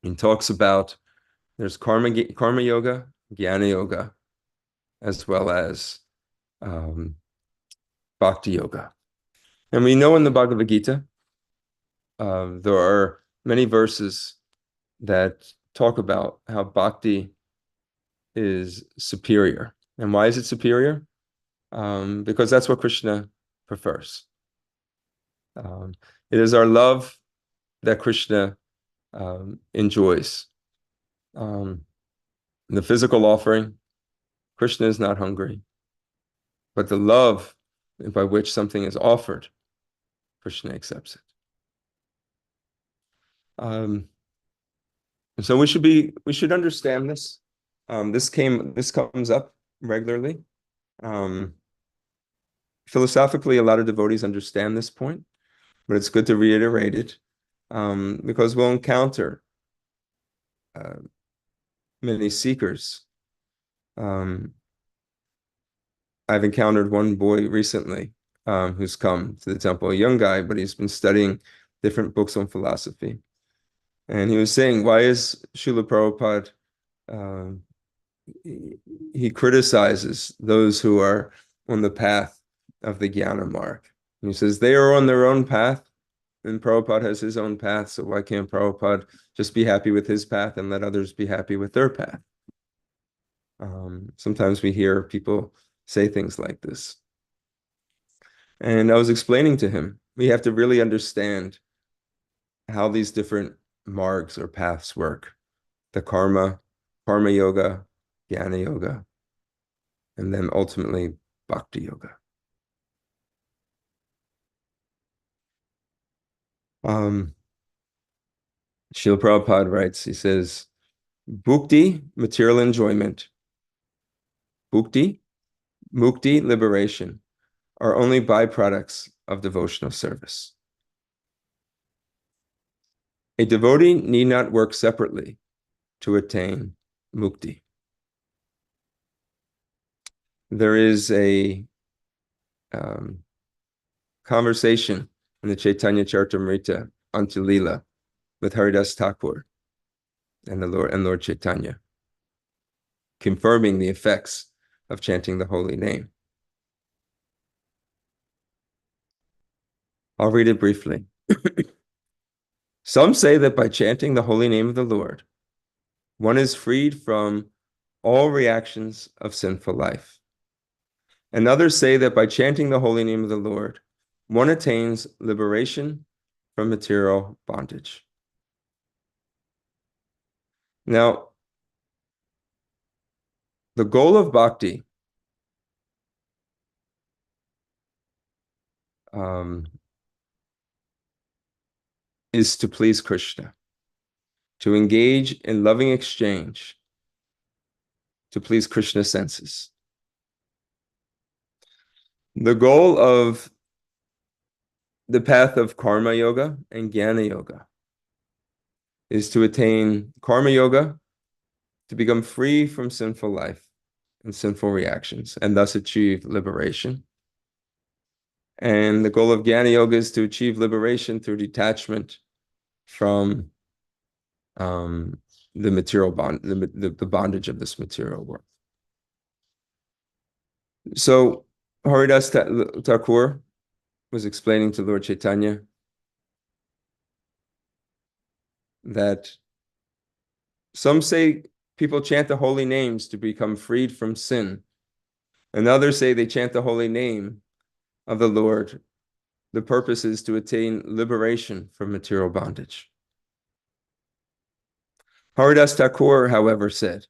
he talks about there's karma yoga, jnana yoga, as well as Bhakti Yoga. And we know in the Bhagavad Gita, there are many verses that talk about how Bhakti is superior. And why is it superior? Because that's what Krishna prefers. It is our love that Krishna enjoys. The physical offering, Krishna is not hungry, but the love by which something is offered, Krishna accepts it. And so we should understand this. This comes up regularly. Philosophically, a lot of devotees understand this point, but it's good to reiterate it because we'll encounter many seekers. I've encountered one boy recently who's come to the temple, a young guy, but he's been studying different books on philosophy. And he was saying, why is Srila Prabhupada, he criticizes those who are on the path of the Jnana marg. And he says, they are on their own path, and Prabhupada has his own path, so why can't Prabhupada just be happy with his path and let others be happy with their path? Sometimes we hear people say things like this. And I was explaining to him, we have to really understand how these different margs or paths work. The karma yoga, jnana yoga, and then ultimately bhakti yoga. Srila Prabhupada writes, he says, bhukti, material enjoyment, bhukti, mukti, liberation, are only byproducts of devotional service. A devotee need not work separately to attain mukti. There is a conversation in the Chaitanya Charitamrita onto Leela with Haridas Thakur and Lord Chaitanya, confirming the effects of chanting the holy name. I'll read it briefly. Some say that by chanting the holy name of the Lord, one is freed from all reactions of sinful life. And others say that by chanting the holy name of the Lord, one attains liberation from material bondage. Now, the goal of bhakti is to please Krishna, to engage in loving exchange, to please Krishna's senses. The goal of the path of karma yoga and jnana yoga is to attain karma yoga, to become free from sinful life and sinful reactions, and thus achieve liberation. And the goal of jnana yoga is to achieve liberation through detachment from the material bond, the bondage of this material world. So Haridas Thakur was explaining to Lord Chaitanya that some say people chant the holy names to become freed from sin, and others say they chant the holy name of the Lord. The purpose is to attain liberation from material bondage. Haridas Thakur, however, said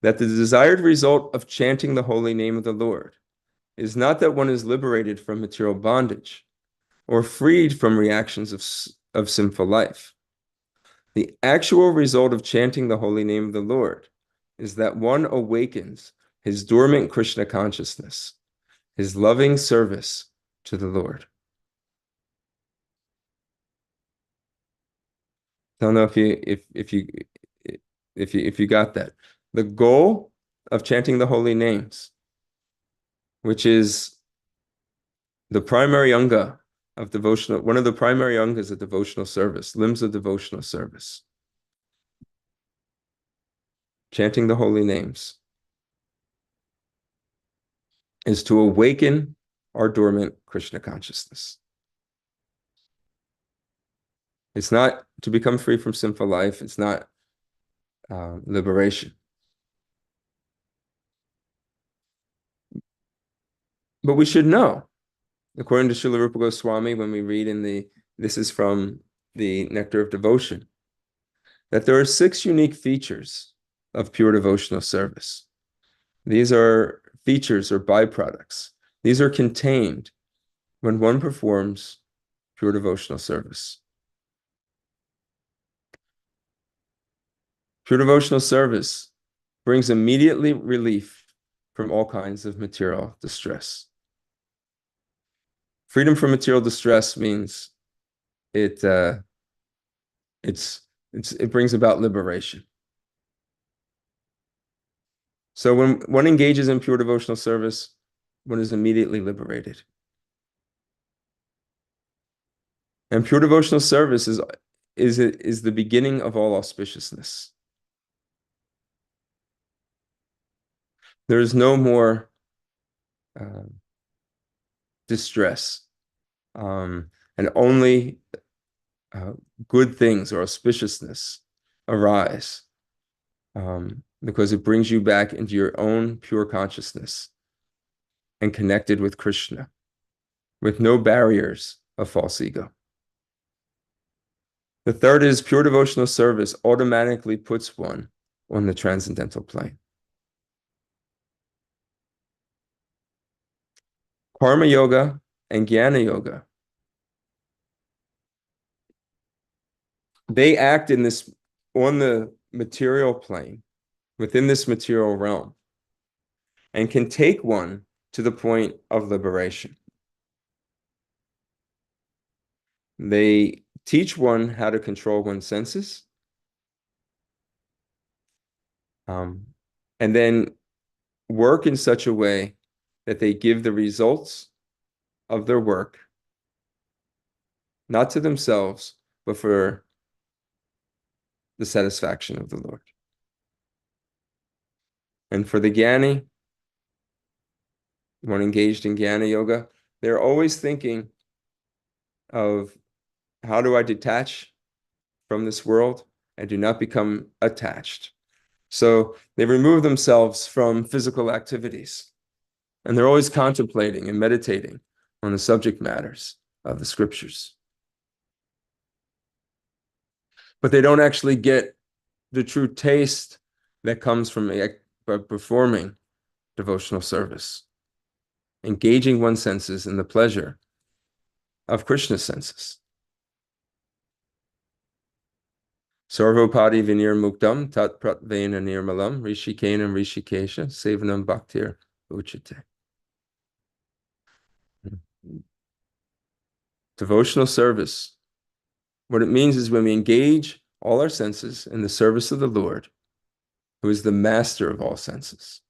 that the desired result of chanting the holy name of the Lord is not that one is liberated from material bondage or freed from reactions of sinful life. The actual result of chanting the holy name of the Lord is that one awakens his dormant Krishna consciousness, his loving service to the Lord. I don't know if you got that. The goal of chanting the holy names, which is the primary anga of devotional, one of the primary angas of devotional service, limbs of devotional service. Chanting the holy names is to awaken our dormant Krishna consciousness. It's not to become free from sinful life. It's not liberation. But we should know, according to Srila Rupa Goswami, when we read this is from the Nectar of Devotion, that there are 6 unique features of pure devotional service. These are features or byproducts. These are contained when one performs pure devotional service. Pure devotional service brings immediately relief from all kinds of material distress. Freedom from material distress means it brings about liberation. So when one engages in pure devotional service, one is immediately liberated. And pure devotional service is the beginning of all auspiciousness. There is no more distress, and only good things or auspiciousness arise, because it brings you back into your own pure consciousness and connected with Krishna, with no barriers of false ego. The third is pure devotional service automatically puts one on the transcendental plane. Karma yoga and jnana yoga, they act on the material plane, within this material realm, and can take one to the point of liberation. They teach one how to control one's senses, and then work in such a way that they give the results of their work, not to themselves, but for the satisfaction of the Lord. And for the jnani, one engaged in jnana yoga, they're always thinking of, how do I detach from this world and do not become attached? So they remove themselves from physical activities, and they're always contemplating and meditating on the subject matters of the scriptures. But they don't actually get the true taste that comes from performing devotional service, engaging one's senses in the pleasure of Krishna's senses. Sarvopadi vinir muktam tat pratvena nirmalam rishikenem rishikesha sevanam bhaktir uchite. Devotional service, what it means is when we engage all our senses in the service of the Lord, who is the master of all senses.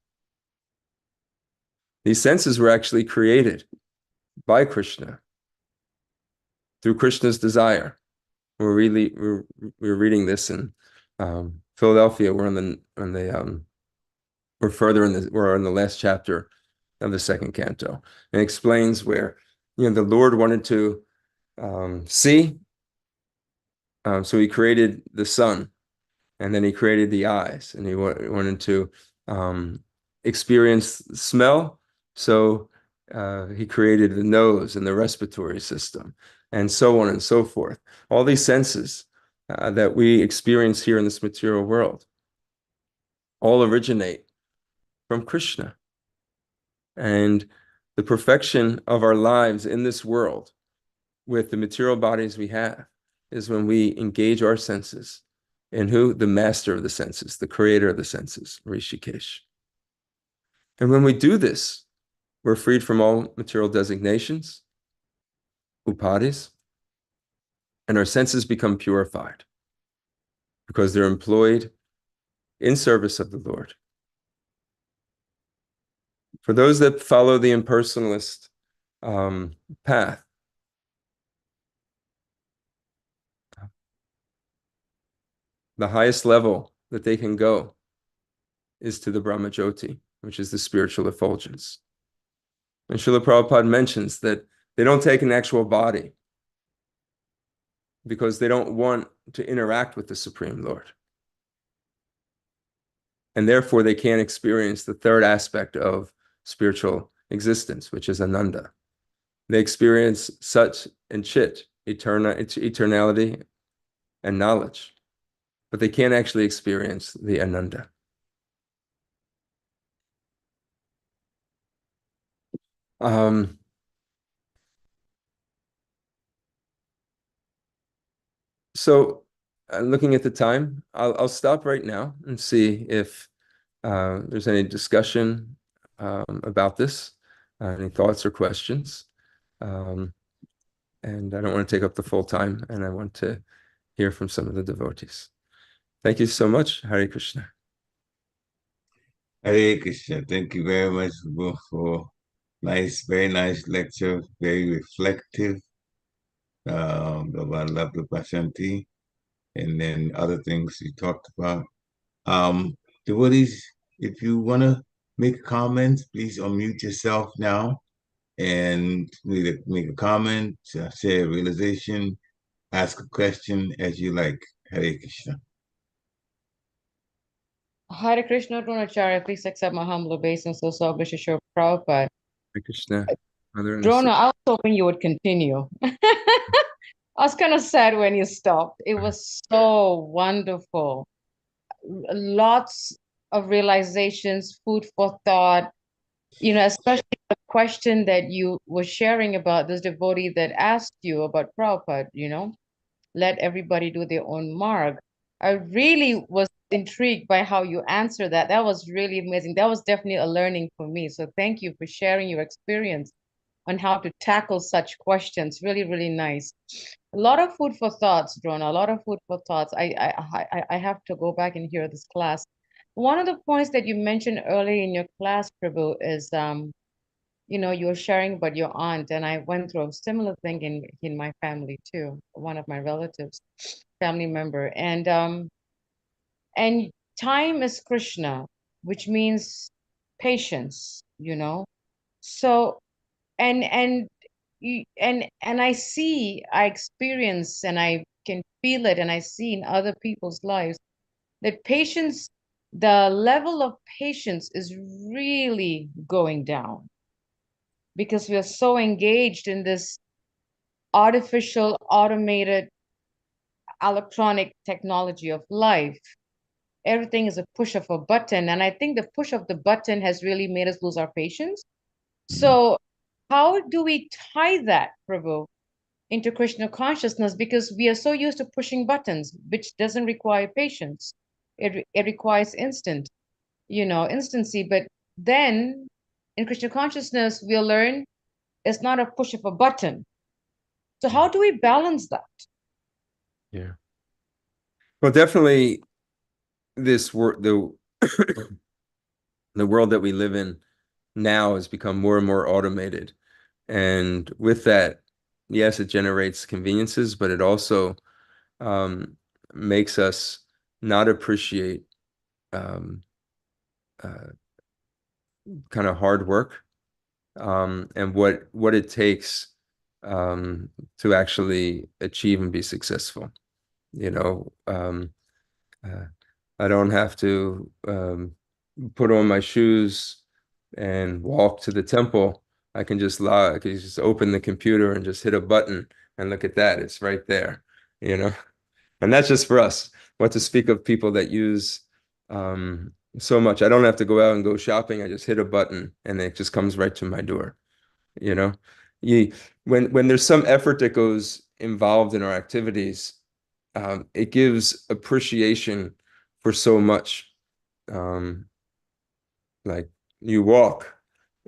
These senses were actually created by Krishna through Krishna's desire. We're reading this in Philadelphia. We're on the last chapter of the second canto, and it explains where the Lord wanted to see, so he created the sun, and then he created the eyes, and he wanted to experience smell, so he created the nose and the respiratory system, and so on and so forth. All these senses that we experience here in this material world all originate from Krishna. And the perfection of our lives in this world with the material bodies we have is when we engage our senses in who? The master of the senses, the creator of the senses, Rishikesh. And when we do this, we're freed from all material designations, upadis, and our senses become purified because they're employed in service of the Lord. For those that follow the impersonalist path, the highest level that they can go is to the Brahmajyoti, which is the spiritual effulgence. And Srila Prabhupada mentions that they don't take an actual body because they don't want to interact with the Supreme Lord. And therefore, they can't experience the third aspect of spiritual existence, which is Ananda. They experience Sat and Chit, eternality and knowledge, but they can't actually experience the Ananda. So looking at the time, I'll stop right now and see if there's any discussion about this, any thoughts or questions. And I don't want to take up the full time, and I want to hear from some of the devotees. Thank you so much. Hare Krishna. Hare Krishna. Thank you very much for very nice lecture, very reflective about Love Pashanti, and then other things you talked about. Devotees, if you want to make comments, please unmute yourself now and make a comment, share a realization, ask a question as you like. Hare Krishna. Hare Krishna, Dronacarya, please accept my humble obeisance, so Shri Prabhupada. Hare Krishna. Drona, I was hoping you would continue. I was kind of sad when you stopped. It was so wonderful. Lots of realizations, food for thought, especially the question that you were sharing about this devotee that asked you about Prabhupada, let everybody do their own marg. I really was intrigued by how you answered that. That was really amazing. That was definitely a learning for me. So thank you for sharing your experience on how to tackle such questions. Really, really nice. A lot of food for thoughts, Drona. A lot of food for thoughts. I have to go back and hear this class. One of the points that you mentioned earlier in your class, Prabhu, is you were sharing about your aunt, and I went through a similar thing in my family too. One of my relatives, family member, and time is Krishna, which means patience. So and I experience, and I can feel it, and I see in other people's lives that patience, the level of patience is really going down because we are so engaged in this artificial, automated, electronic technology of life. Everything is a push of a button. And I think the push of the button has really made us lose our patience. So how do we tie that, Prabhu, into Krishna consciousness? Because we are so used to pushing buttons, which doesn't require patience. It requires instancy. But then in Krishna consciousness, we'll learn it's not a push of a button. So how do we balance that? Yeah. Well, definitely this the the world that we live in now has become more and more automated. And with that, yes, it generates conveniences, but it also makes us not appreciate kind of hard work and what it takes to actually achieve and be successful. I don't have to put on my shoes and walk to the temple. I can just open the computer and just hit a button and look at that. It's right there, And that's just for us. What to speak of people that use so much. I don't have to go out and go shopping. I just hit a button and it just comes right to my door. When there's some effort that goes involved in our activities, it gives appreciation for so much. Like you walk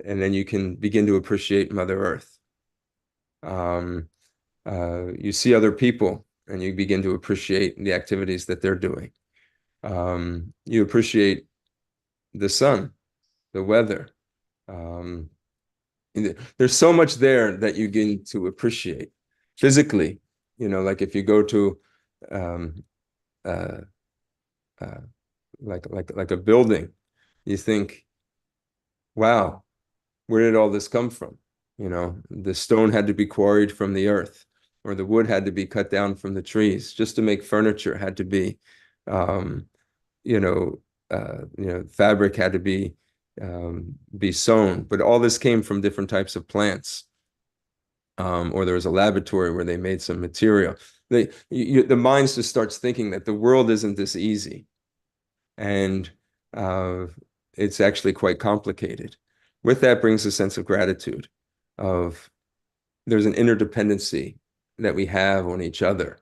and then you can begin to appreciate Mother Earth. You see other people and you begin to appreciate the activities that they're doing. You appreciate the sun, the weather. There's so much there that you begin to appreciate physically. Like if you go to like a building, you think, wow, where did all this come from? You know, the stone had to be quarried from the earth, or the wood had to be cut down from the trees. Just to make furniture had to be, you know, fabric had to be sewn. But all this came from different types of plants. Or there was a laboratory where they made some material. The mind just starts thinking that the world isn't this easy, and it's actually quite complicated. With that brings a sense of gratitude, of there's an interdependency that we have on each other,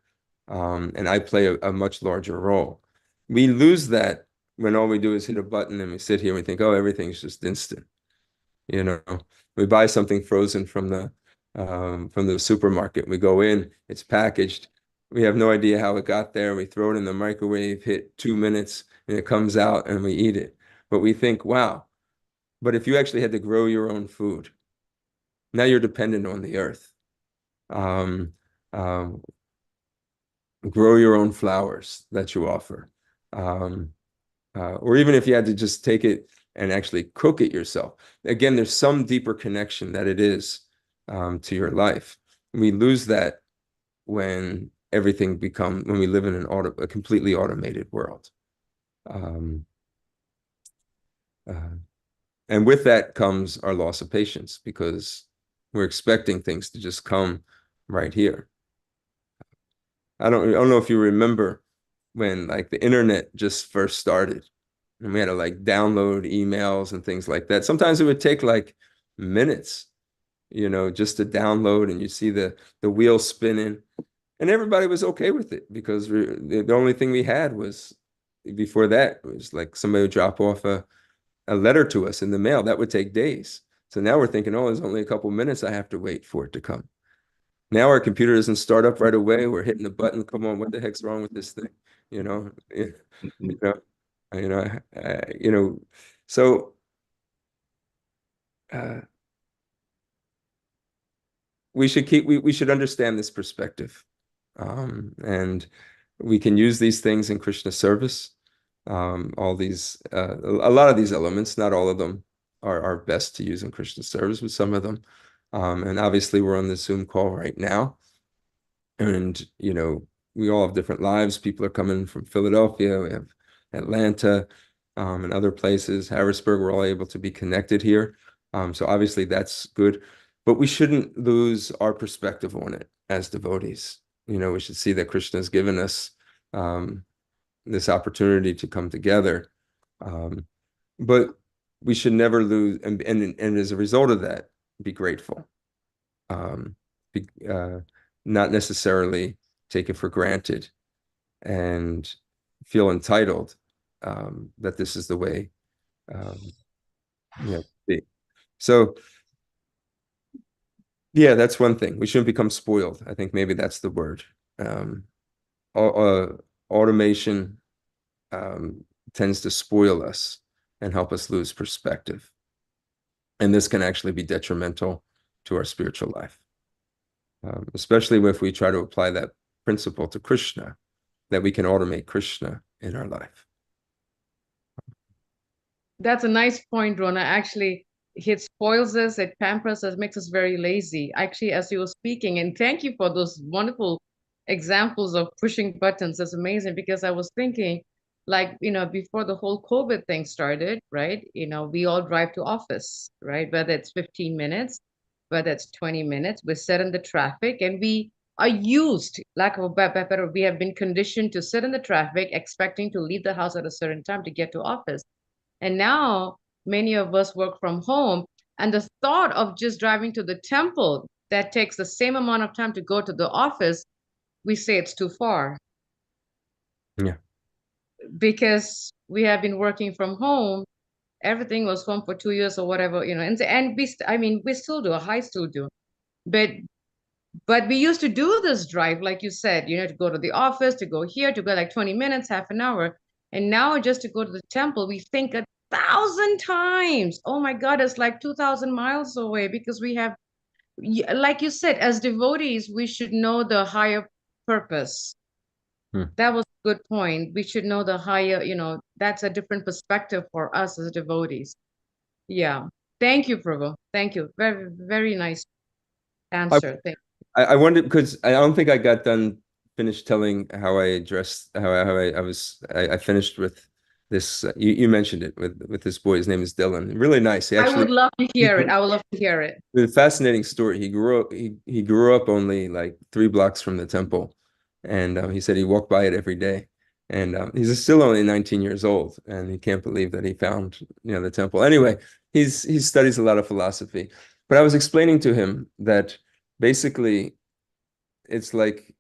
and I play a much larger role. We lose that when all we do is hit a button and we sit here and we think, oh, everything's just instant. You know, we buy something frozen from the supermarket. We go in, it's packaged. We have no idea how it got there. We throw it in the microwave, hit 2 minutes, and it comes out and we eat it. But we think, wow. But if you actually had to grow your own food, now you're dependent on the earth. Um, grow your own flowers that you offer. Or even if you had to just take it and actually cook it yourself. Again, there's some deeper connection that it is to your life. We lose that when when we live in a completely automated world. And with that comes our loss of patience, because we're expecting things to just come right here. I don't know if you remember when like the internet just first started, and we had to like download emails and things like that. Sometimes it would take like minutes, you know, just to download, and you see the wheel spinning, and everybody was okay with it, because the only thing we had was, before that, was like somebody would drop off a letter to us in the mail. That would take days. So now we're thinking, oh, there's only a couple minutes I have to wait for it to come. Now our computer doesn't start up right away. We're hitting the button. Come on, what the heck's wrong with this thing? You know, you know, you know. So we should understand this perspective, and we can use these things in Krishna service. All these, a lot of these elements, not all of them, are best to use in Krishna service, but some of them. And obviously, we're on the Zoom call right now, and you know, we all have different lives. People are coming from Philadelphia, we have Atlanta, and other places, Harrisburg. We're all able to be connected here. So obviously that's good, but we shouldn't lose our perspective on it as devotees. You know, we should see that Krishna has given us this opportunity to come together, but we should never lose, and as a result of that, be grateful. Not necessarily take it for granted and feel entitled that this is the way be. So yeah, that's one thing. We shouldn't become spoiled. I think maybe that's the word. Automation tends to spoil us and help us lose perspective. And this can actually be detrimental to our spiritual life, especially if we try to apply that principle to Krishna, that we can automate Krishna in our life. That's a nice point, Rona. Actually, it spoils us, it pampers us, makes us very lazy. Actually, as you were speaking, and thank you for those wonderful examples of pushing buttons. That's amazing, because I was thinking, like, you know, before the whole COVID thing started, right? You know, we all drive to office, right? Whether it's 15 minutes, whether it's 20 minutes, we're set in the traffic, and we are used, lack of a better, we have been conditioned to sit in the traffic, expecting to leave the house at a certain time to get to office. And now many of us work from home. And the thought of just driving to the temple that takes the same amount of time to go to the office, we say it's too far. Yeah. Because we have been working from home. Everything was home for 2 years or whatever, you know, and we still do, I still do. But we used to do this drive, like you said, you know, to go to the office, to go here, to go like 20 minutes, half an hour. And now just to go to the temple, we think 1,000 times. Oh my God, it's like 2,000 miles away, because we have, like you said, as devotees, we should know the higher purpose. That was a good point. We should know the higher, you know, that's a different perspective for us as devotees. Yeah. Thank you, Prabhu. Thank you. Very, very nice answer. Thank I wondered because I don't think I got finished telling how I addressed how I finished with this. You mentioned it with this boy. His name is Dylan. Really nice. He I actually would love to hear it. I would love to hear it. It's a fascinating story. He grew up only like 3 blocks from the temple, and he said he walked by it every day. And he's still only 19 years old, and he can't believe that he found the temple. Anyway, he studies a lot of philosophy, but I was explaining to him that basically it's like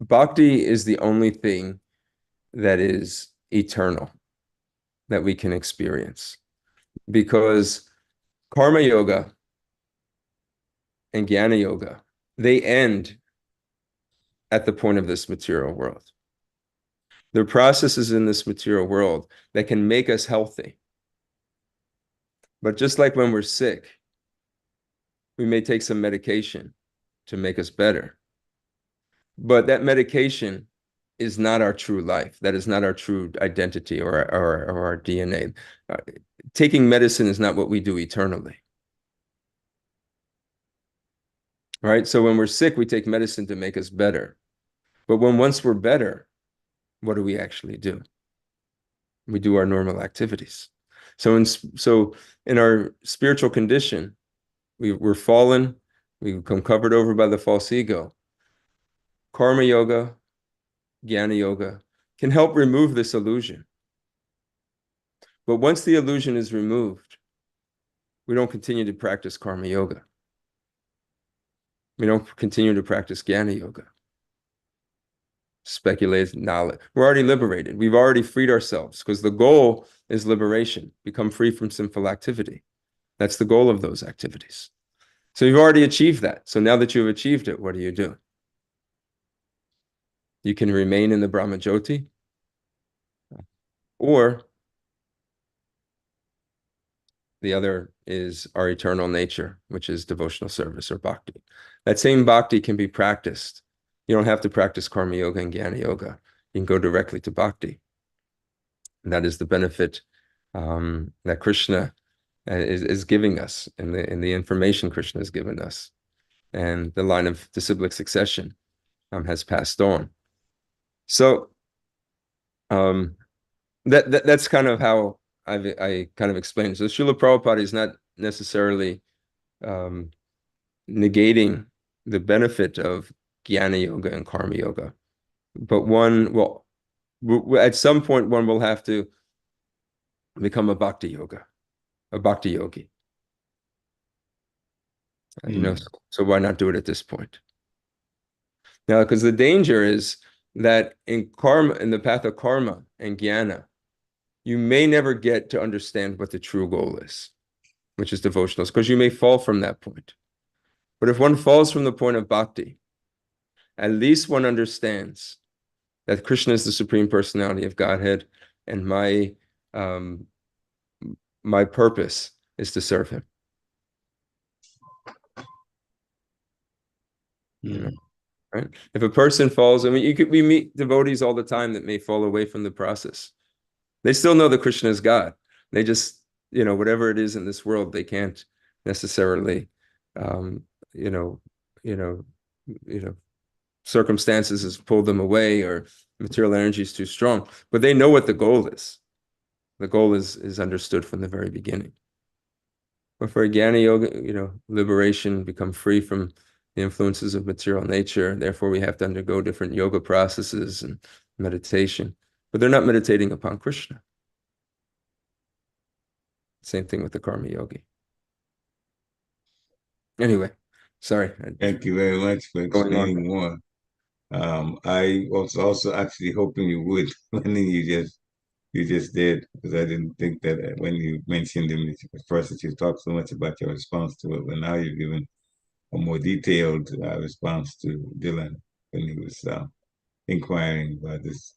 bhakti is the only thing that is eternal that we can experience, because karma yoga and jnana yoga, they end at the point of this material world. There are processes in this material world that can make us healthy. But just like when we're sick, we may take some medication to make us better. But that medication is not our true life. That is not our true identity or our DNA. Taking medicine is not what we do eternally. Right? So when we're sick, we take medicine to make us better. But once we're better, what do we actually do? We do our normal activities. So in our spiritual condition, we're fallen, we become covered over by the false ego. Karma yoga, jnana yoga can help remove this illusion. But once the illusion is removed, we don't continue to practice karma yoga. We don't continue to practice jnana yoga. Speculative knowledge. We're already liberated. We've already freed ourselves, because the goal is liberation, become free from sinful activity. That's the goal of those activities. So you've already achieved that. So now that you've achieved it, what do? You can remain in the Brahma Jyoti, or the other is our eternal nature, which is devotional service or bhakti. That same bhakti can be practiced. You don't have to practice karma yoga and jnana yoga. You can go directly to bhakti. And that is the benefit that Krishna is giving us, in the information Krishna has given us. And the line of disciplic succession has passed on. So that's kind of how I kind of explained. So Srila Prabhupada is not necessarily negating the benefit of jnana yoga and karma yoga, but at some point one will have to become a bhakti yogi. So why not do it at this point? Now, because the danger is that in the path of karma and jnana, you may never get to understand what the true goal is, which is devotionals, because you may fall from that point. But if one falls from the point of bhakti, at least one understands that Krishna is the Supreme Personality of Godhead, and my purpose is to serve him. Right? If a person falls, we meet devotees all the time that may fall away from the process. They still know that Krishna is God. They just, whatever it is in this world, they can't necessarily, circumstances has pulled them away, or material energy is too strong. But they know what the goal is. The goal is understood from the very beginning. But for jnana yoga, liberation, become free from the influences of material nature. Therefore, we have to undergo different yoga processes and meditation. But they're not meditating upon Krishna. Same thing with the karma yogi. Anyway, sorry. Thank you very much for explaining more. I was also actually hoping you would, when you just did, because I didn't think that when you mentioned him at first that you talked so much about your response to it, but now you've given a more detailed response to Dylan when he was inquiring about this.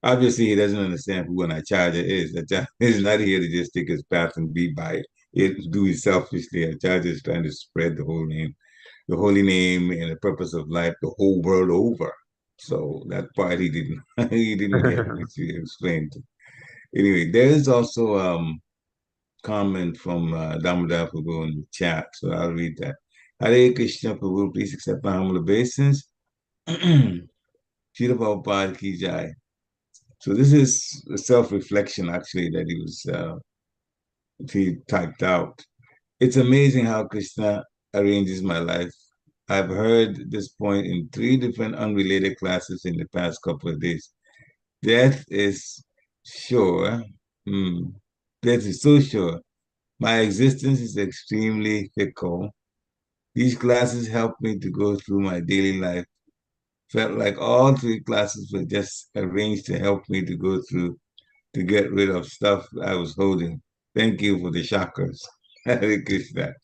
Obviously he doesn't understand who an acharya is. Acharya is not here to just take his path and be by it, do it selfishly. Acharya is trying to spread the holy name and the purpose of life the whole world over. So that part he didn't he didn't get, which you explained. Anyway, there is also comment from Damodar Prabhu in the chat, so I'll read that. Hare Krishna Prabhu, please accept my humble obeisance. Srila Prabhupada Ki Jai. So this is a self-reflection actually that he typed out. It's amazing how Krishna arranges my life. I've heard this point in 3 different unrelated classes in the past couple of days. Death is sure. Hmm. Death is so sure. My existence is extremely fickle. These classes helped me to go through my daily life. Felt like all 3 classes were just arranged to help me to go through to get rid of stuff I was holding. Thank you for the chakras. Hare Krishna.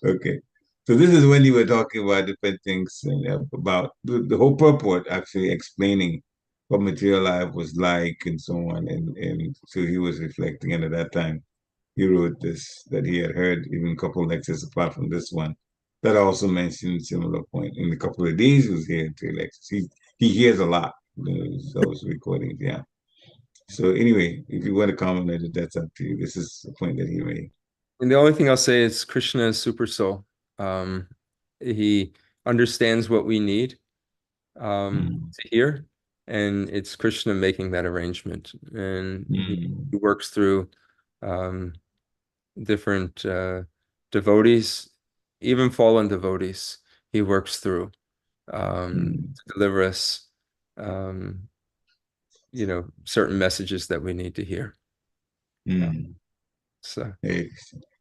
Okay. So this is when you were talking about different things and about the whole purport, actually explaining what material life was like and so on. And so he was reflecting, and at that time he wrote this that he had heard even a couple of lectures apart from this one that also mentioned similar point. In a couple of days he was here 3 lectures. He hears a lot, those recordings, yeah. So anyway, if you want to comment on it, that's up to you. This is the point that he made. And the only thing I'll say is Krishna is super soul. He understands what we need to hear, and it's Krishna making that arrangement. And he works through different devotees, even fallen devotees. He works through to deliver us, certain messages that we need to hear. So He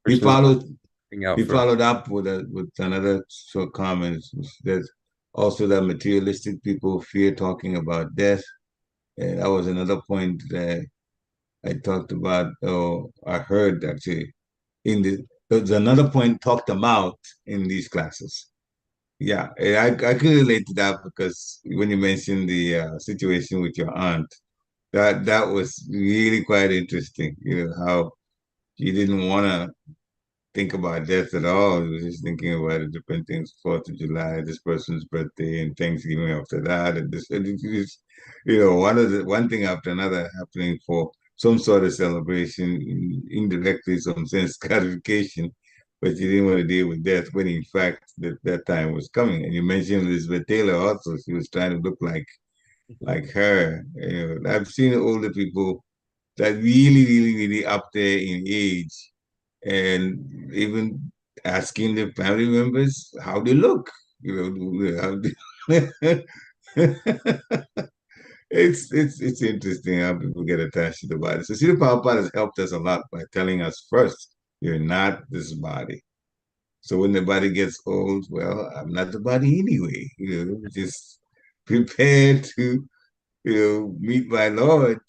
Krishna's followed looking out he for us. followed up with another short comment. There's also that materialistic people fear talking about death. And that was another point that I talked about, or I heard actually there's another point talked about in these classes. Yeah, I can relate to that because when you mentioned the situation with your aunt, that was really quite interesting. You know how she didn't want to think about death at all. He was just thinking about the different things, 4th of July, this person's birthday, and Thanksgiving after that, and this, and it's, one thing after another happening for some sort of celebration, indirectly some sense gratification, but you didn't want to deal with death when in fact that time was coming. And you mentioned Elizabeth Taylor also; she was trying to look like her. I've seen older people that really, really, really up there in age and even asking the family members how they look. How they, it's interesting how people get attached to the body. So Srila Prabhupada has helped us a lot by telling us first, you're not this body. So when the body gets old, well, I'm not the body anyway. Just prepare to meet my Lord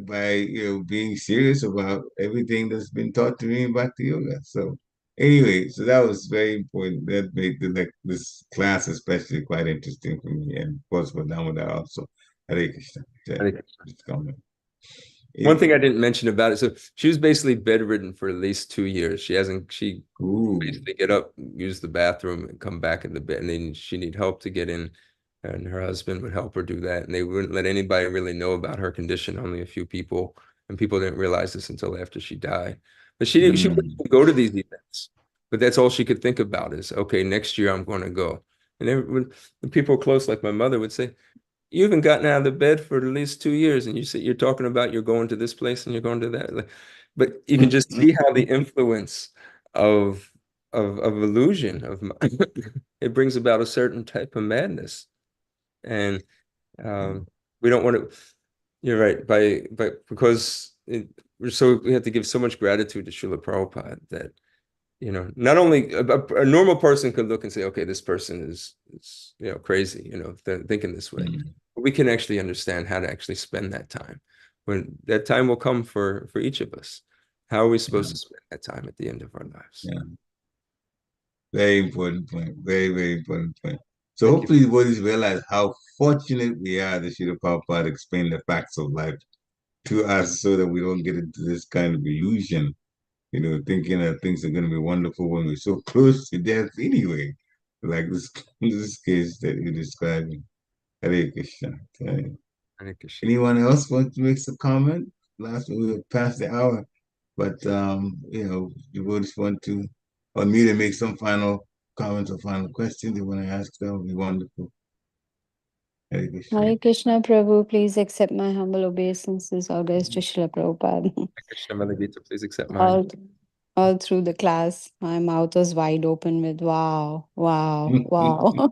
by, being serious about everything that's been taught to me in Bhakti Yoga. So anyway, so that was very important. That made this class especially quite interesting for me, and of course for Damodar also. Hare Krishna. I think Just comment. one thing I didn't mention about it, so she was basically bedridden for at least 2 years. She Ooh. basically get up, use the bathroom, and come back in the bed, and then she need help to get in, and her husband would help her do that. And they wouldn't let anybody really know about her condition, only a few people, and people didn't realize this until after she died. But she wouldn't even go to these events. But that's all she could think about is, okay, next year I'm going to go. And the people close, like my mother, would say, you haven't gotten out of the bed for at least 2 years, and you're talking about you're going to this place and you're going to that. But you can just see how the influence of illusion it brings about a certain type of madness, and we don't want to. You're right, because we have to give so much gratitude to Srila Prabhupada that not only a normal person could look and say, okay, this person is crazy, thinking this way. But we can actually understand how to actually spend that time. When that time will come for each of us. How are we supposed to spend that time at the end of our lives? Yeah. Very important point. Very, very important point. So Thank you. hopefully the bodies realize how fortunate we are that Srila Prabhupada explained the facts of life to us so that we don't get into this kind of illusion, thinking that things are going to be wonderful when we're so close to death anyway, like this case that you're describing. Hare Krishna. Hare Krishna. Anyone else want to make some comment? last we were past the hour, but devotees want to unmute and make some final comments or final questions they want to ask, that would be wonderful. Hare Krishna. Hare Krishna, Prabhu, please accept my humble obeisances. All goes to Srila Prabhupada. Krishna Malagita, please accept mine. All through the class, my mouth was wide open with wow, wow, wow.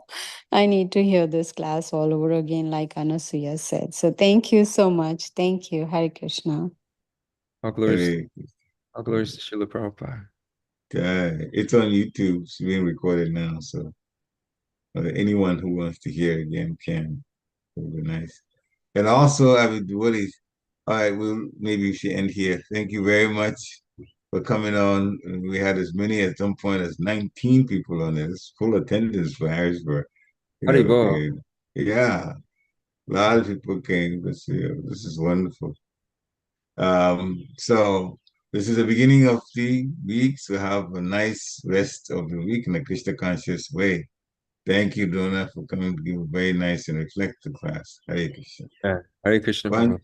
I need to hear this class all over again, like Anasuya said. So thank you so much. Thank you. Hare Krishna. All glories, Hare all glories to Srila Prabhupada. It's on YouTube. It's being recorded now, so anyone who wants to hear it again can. It would be nice. And also, I would really, all right, maybe we should end here. Thank you very much for coming on. We had as many at some point as 19 people on there. It's full attendance for Harrisburg. Haribo. Yeah, a lot of people came. This is wonderful. So this is the beginning of the week. So have a nice rest of the week in a Krishna conscious way. Thank you, Dona, for coming to give a very nice and reflective class. Hare Krishna. Yeah. Hare Krishna, One,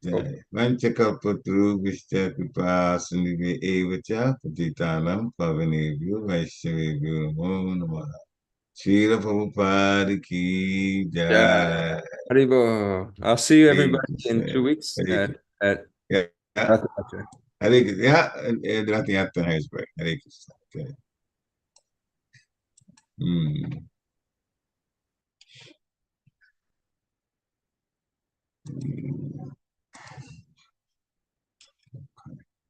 Prabhu. Vanchakapatru Vishta Kripa Sunive Evacha Patitanam Pavanebhyo Vaishnavebhyo Namo Namaha. Srila Prabhupada Ki Yeah. Jai. Haribo. I'll see you Hare everybody in Krishna. 2 weeks Hare at Yeah. Dronacarya. Hare Krishna. Yeah, and Harrisburg. Hare Krishna. Okay.